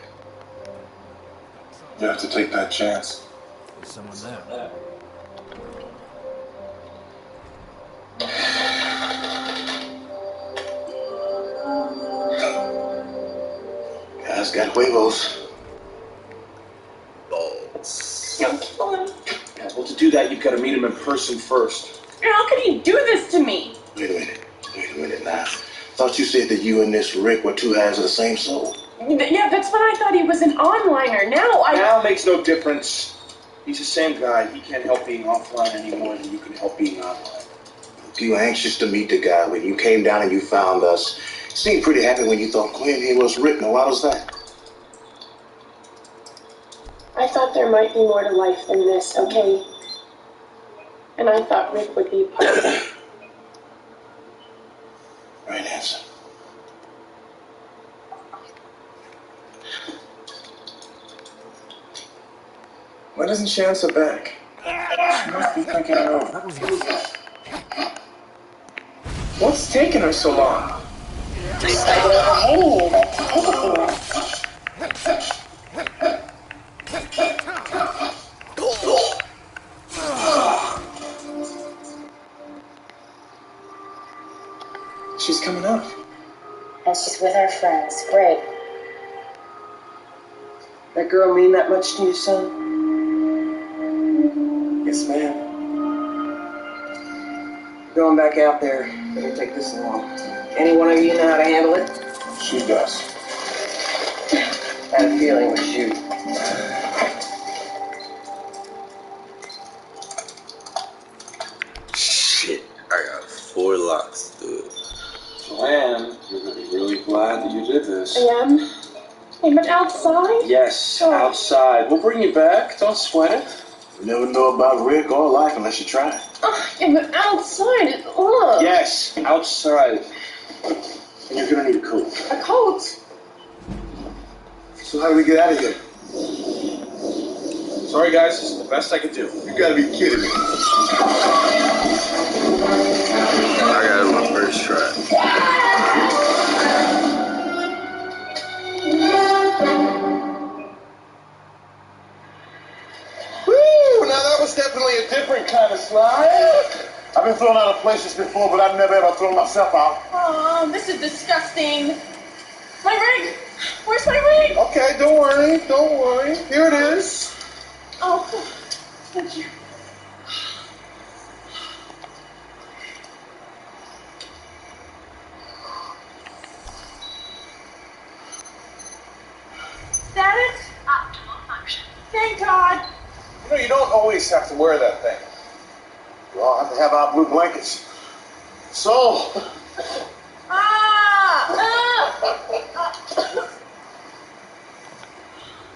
You have to take that chance. There's someone there. Guy's got huevos. Balls. Don't kill him. Yeah, well, to do that, you've got to meet him in person first. How could he do this to me? Wait a minute now. Thought you said that you and this Rick were two halves of the same soul. Yeah, that's what I thought. He was an onliner. Now makes no difference. He's the same guy. He can't help being offline any more than you can help being online. You were anxious to meet the guy when you came down and you found us. Seemed pretty happy when you thought Quinn here was Rick. Now, why was that? I thought there might be more to life than this, okay? And I thought Rick would be a part of it. Right answer. Why doesn't she answer back? She must be thinking it over. What's taking her so long? Just like overhating you, but take a few minutes. friends. Great. That girl mean that much to you, son? Yes, ma'am. Going back out there, better take this along. Any one of you know how to handle it? She does. Had a feeling it was you. Shit, I got 4 locks, dude. Joanne, you're gonna be really glad that you did this. I am. Hey, but outside? Yes, outside. We'll bring you back. Don't sweat it. You never know about Rick or life unless you try. Yeah, but outside, ugh. Yes, outside. And you're gonna need a coat. A coat? So how do we get out of here? Sorry, guys. This is the best I could do. You gotta be kidding me. I got it my first try. Woo! Now that was definitely a different kind of slide. I've been thrown out of places before, but I've never ever thrown myself out. Oh, this is disgusting. My ring! Where's my ring? Okay, don't worry. Don't worry. Here it is. Oh, thank you. Is that it? Optimal function. Thank God. You know, you don't always have to wear that thing. You all have to have our blue blankets. So,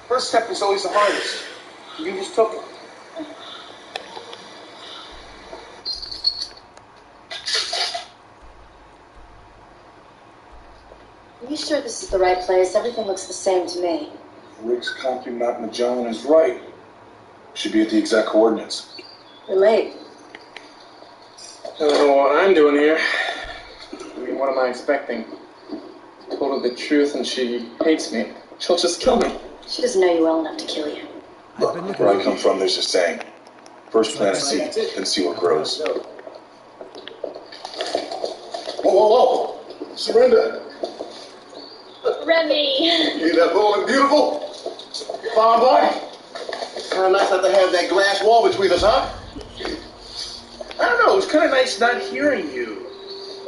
first step is always the hardest. You just took it. Are you sure this is the right place? Everything looks the same to me. Rick's copy map Magellan is right. Should be at the exact coordinates. You're late. I don't know what I'm doing here. I mean, what am I expecting? I told her the truth and she hates me. She'll just kill me. She doesn't know you well enough to kill you. Look, where I come from, there's a saying. First plant a seed, then see what grows. Whoa, whoa, whoa! Surrender! Remy! Ain't that bold and beautiful? Farm boy? Kind of nice not to have that glass wall between us, huh? I don't know, it was kind of nice not hearing you.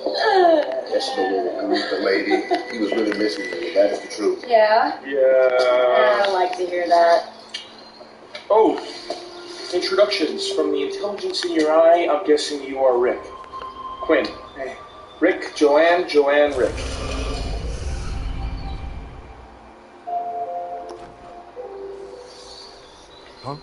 Yes, the lady. He was really missing you. That is the truth. Yeah? I Yeah. don't like to hear that. Oh, introductions. From the intelligence in your eye, I'm guessing you are Rick. Quinn. Hey. Rick, Joanne, Rick. Huh?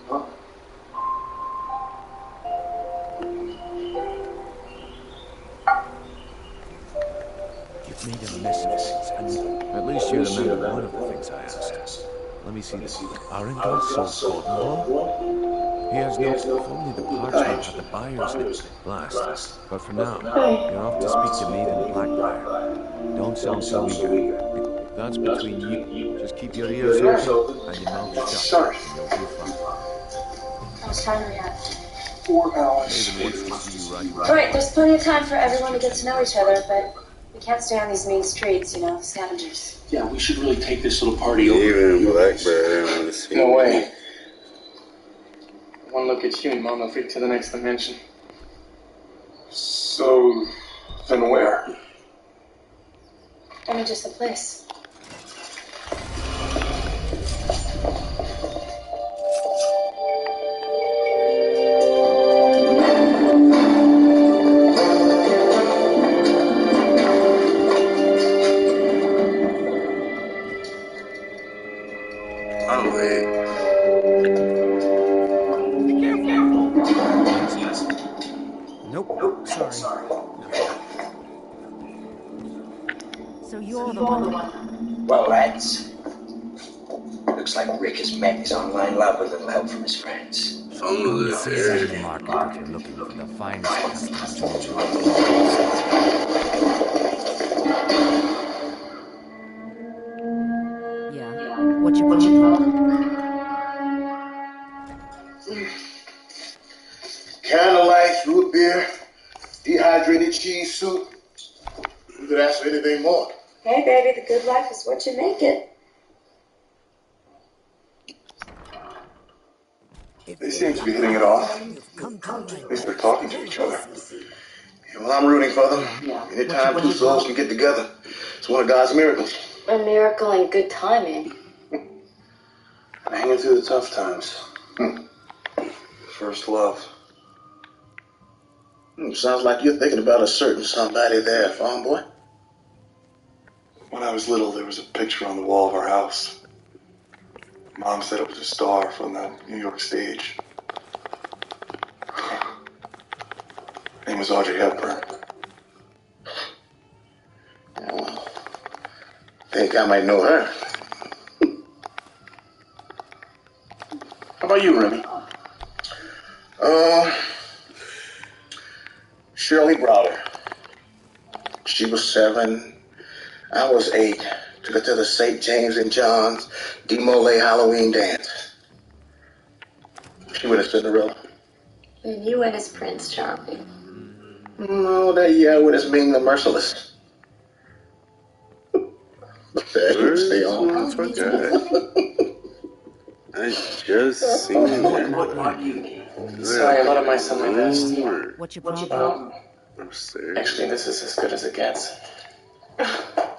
You've made a mess of things, and at least you remember one of the things I asked. Let me see this. Arundel sold Gordon. He has no, if only the parchment had the buyer's name. Blast. But for now, you're off to speak to Maiden Blackbriar. Don't sound so eager. That's between you. Just keep your ears open and your mouth shut. And you'll be fine. How much time do we have? 4 hours. Maiden wants to see you right. Right, there's plenty of time for everyone to get to know each other, but we can't stay on these mean streets, you know, scavengers. Yeah, we should really take this little party over. Even Blackbird didn't want to see No me. way. One look at you and Mom will freak to the next dimension. So, then where? I mean, just the place. I'm late. Nope. Sorry. So you're the one. Well, lads, looks like Rick has met his online love with a little help from his friends. You see it in the market if you're looking for the finest custom jewelry. Yeah. What you want? Candlelight, root beer, dehydrated cheese soup. You could ask for anything more. Hey, baby, the good life is what you make it. They seem to be hitting it off. At least they're talking to each other. Yeah, well, I'm rooting for them. Anytime two souls can get together, it's one of God's miracles. A miracle and good timing. Hanging through the tough times. First love. Sounds like you're thinking about a certain somebody there, farm boy. When I was little, there was a picture on the wall of our house. Mom said it was a star from the New York stage. Her name was Audrey Hepburn. Yeah, well, think I might know her. How about you, Remy? Shirley Browder. She was 7. I was 8. Took her to the St. James and John's Demolay Halloween dance. She went as Cinderella. And you went as Prince Charming. No, that year I went as Ming the Merciless. Stay on. That's my guy. I just seen him. Sorry, I let my son my best. What's your problem? Actually, this is as good as it gets.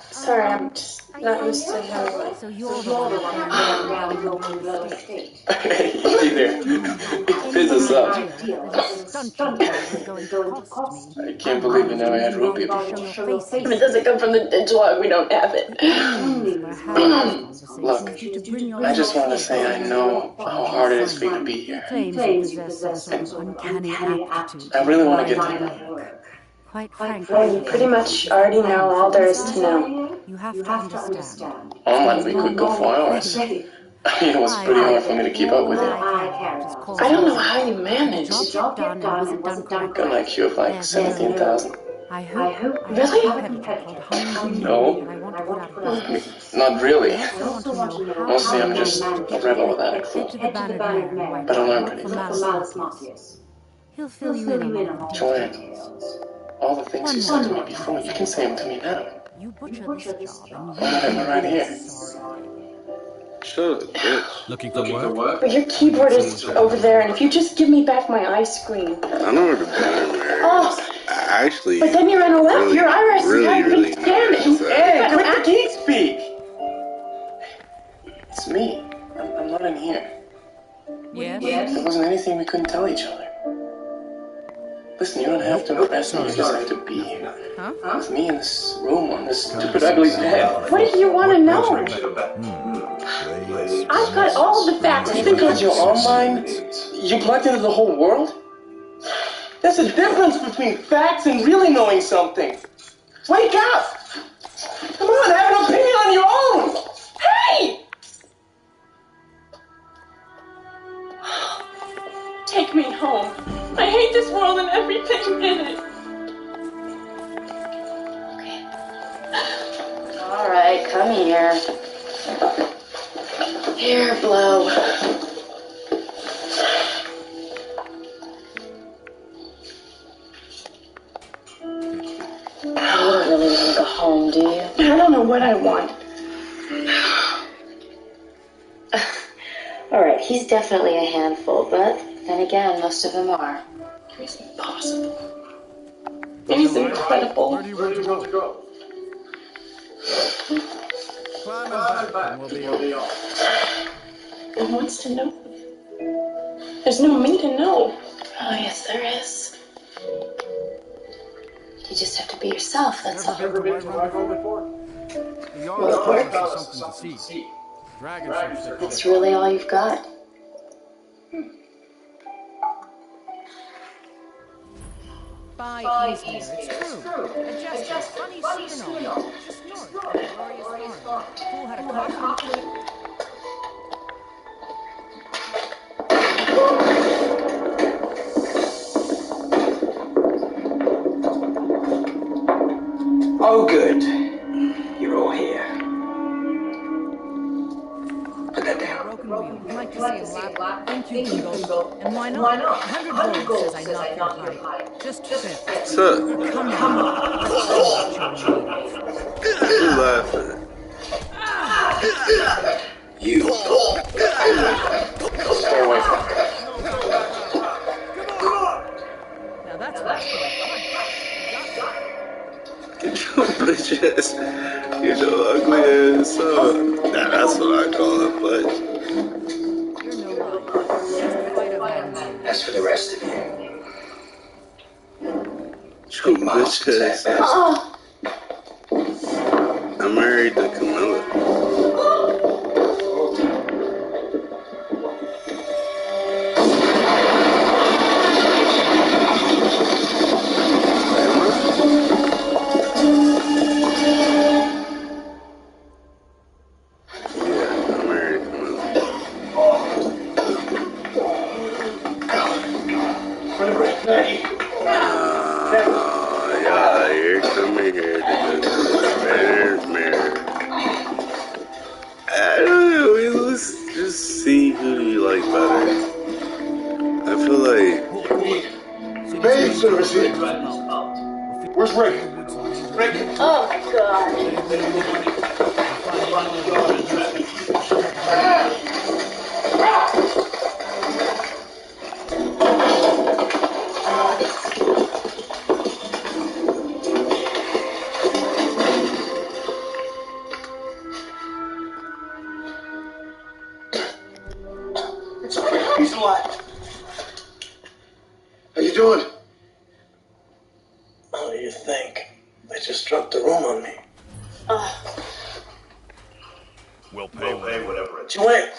Sorry, I'm just not used to him. So you're the one around your estate. Hey there. Fizz us up. I can't believe we never had root beer before. If it doesn't come from the digital, we don't have it. Look, I just want to say I know how hard it is for you to be here. I really want to get to you. Quite frankly, you pretty much already know all there is to know. You have to understand. Oh man, we could go for hours. I mean, it was pretty hard for me to keep up with you. I don't know how you managed. Got an IQ of like 17,000. I hope. Really? No. Not really. Mostly I'm just a rebel without a clue. But I learned pretty fast. He'll fill you in on Joanne, all the things you said to me before, you can say them to me now. You butchered this job Why not have me right here? Shut up, bitch. Looking for work? But your keyboard is over there, and if you just give me back my ice cream. I know where the bathroom is. Oh, I actually. but then you're on a left. Your iris is really, really damn it. Hey, quit the geek speak! It's me. I'm not in here. Yes? There wasn't anything we couldn't tell each other. Listen, you don't have to impress me, you just have to be here. Huh? With me in this room on this stupid ugly bed. What do you want to know? I've got all the facts. Because you're online, you plugged into the whole world? There's a difference between facts and really knowing something. Wake up! Come on, have an opinion on your own! Hey! Take me home. I hate this world and everything in it. All right, come here. Here, blow. You don't really want to go home, do you? I don't know what I want. All right, he's definitely a handful, but then again, most of them are. He's impossible. He's incredible. Where do you want to go? Climb back and we'll be on. And what's to know? There's no me to know. Oh, yes, there is. You just have to be yourself, that's all. Ever been to Whitehall before? The yard is something to see. Dragons. That's really all you've got. Bye, easy. It's true. Just funny scenery. Just north of Glorious Farm. Who had a coffee? Oh, good. You're all here. Put that down. broken wheel. I'd like to see him laugh. Think you can go? And why not? 100 gold says I knock your hide. Just 50. What's up? Come on. Let's see what you're made of. Who's laughing? You. Stay away from her. Now that's right. Get your bitch ass. Get your ugly ass up. Nah, that's what I call a bitch. As for the rest of you, Your bitch ass. I'm married to Camilla. See who you like better. I feel like maid service here. Where's Rick? Rick. Oh my god. He's alive. How you doing? How do you think? They just dropped the room on me. Oh. We'll pay whatever. You ain't.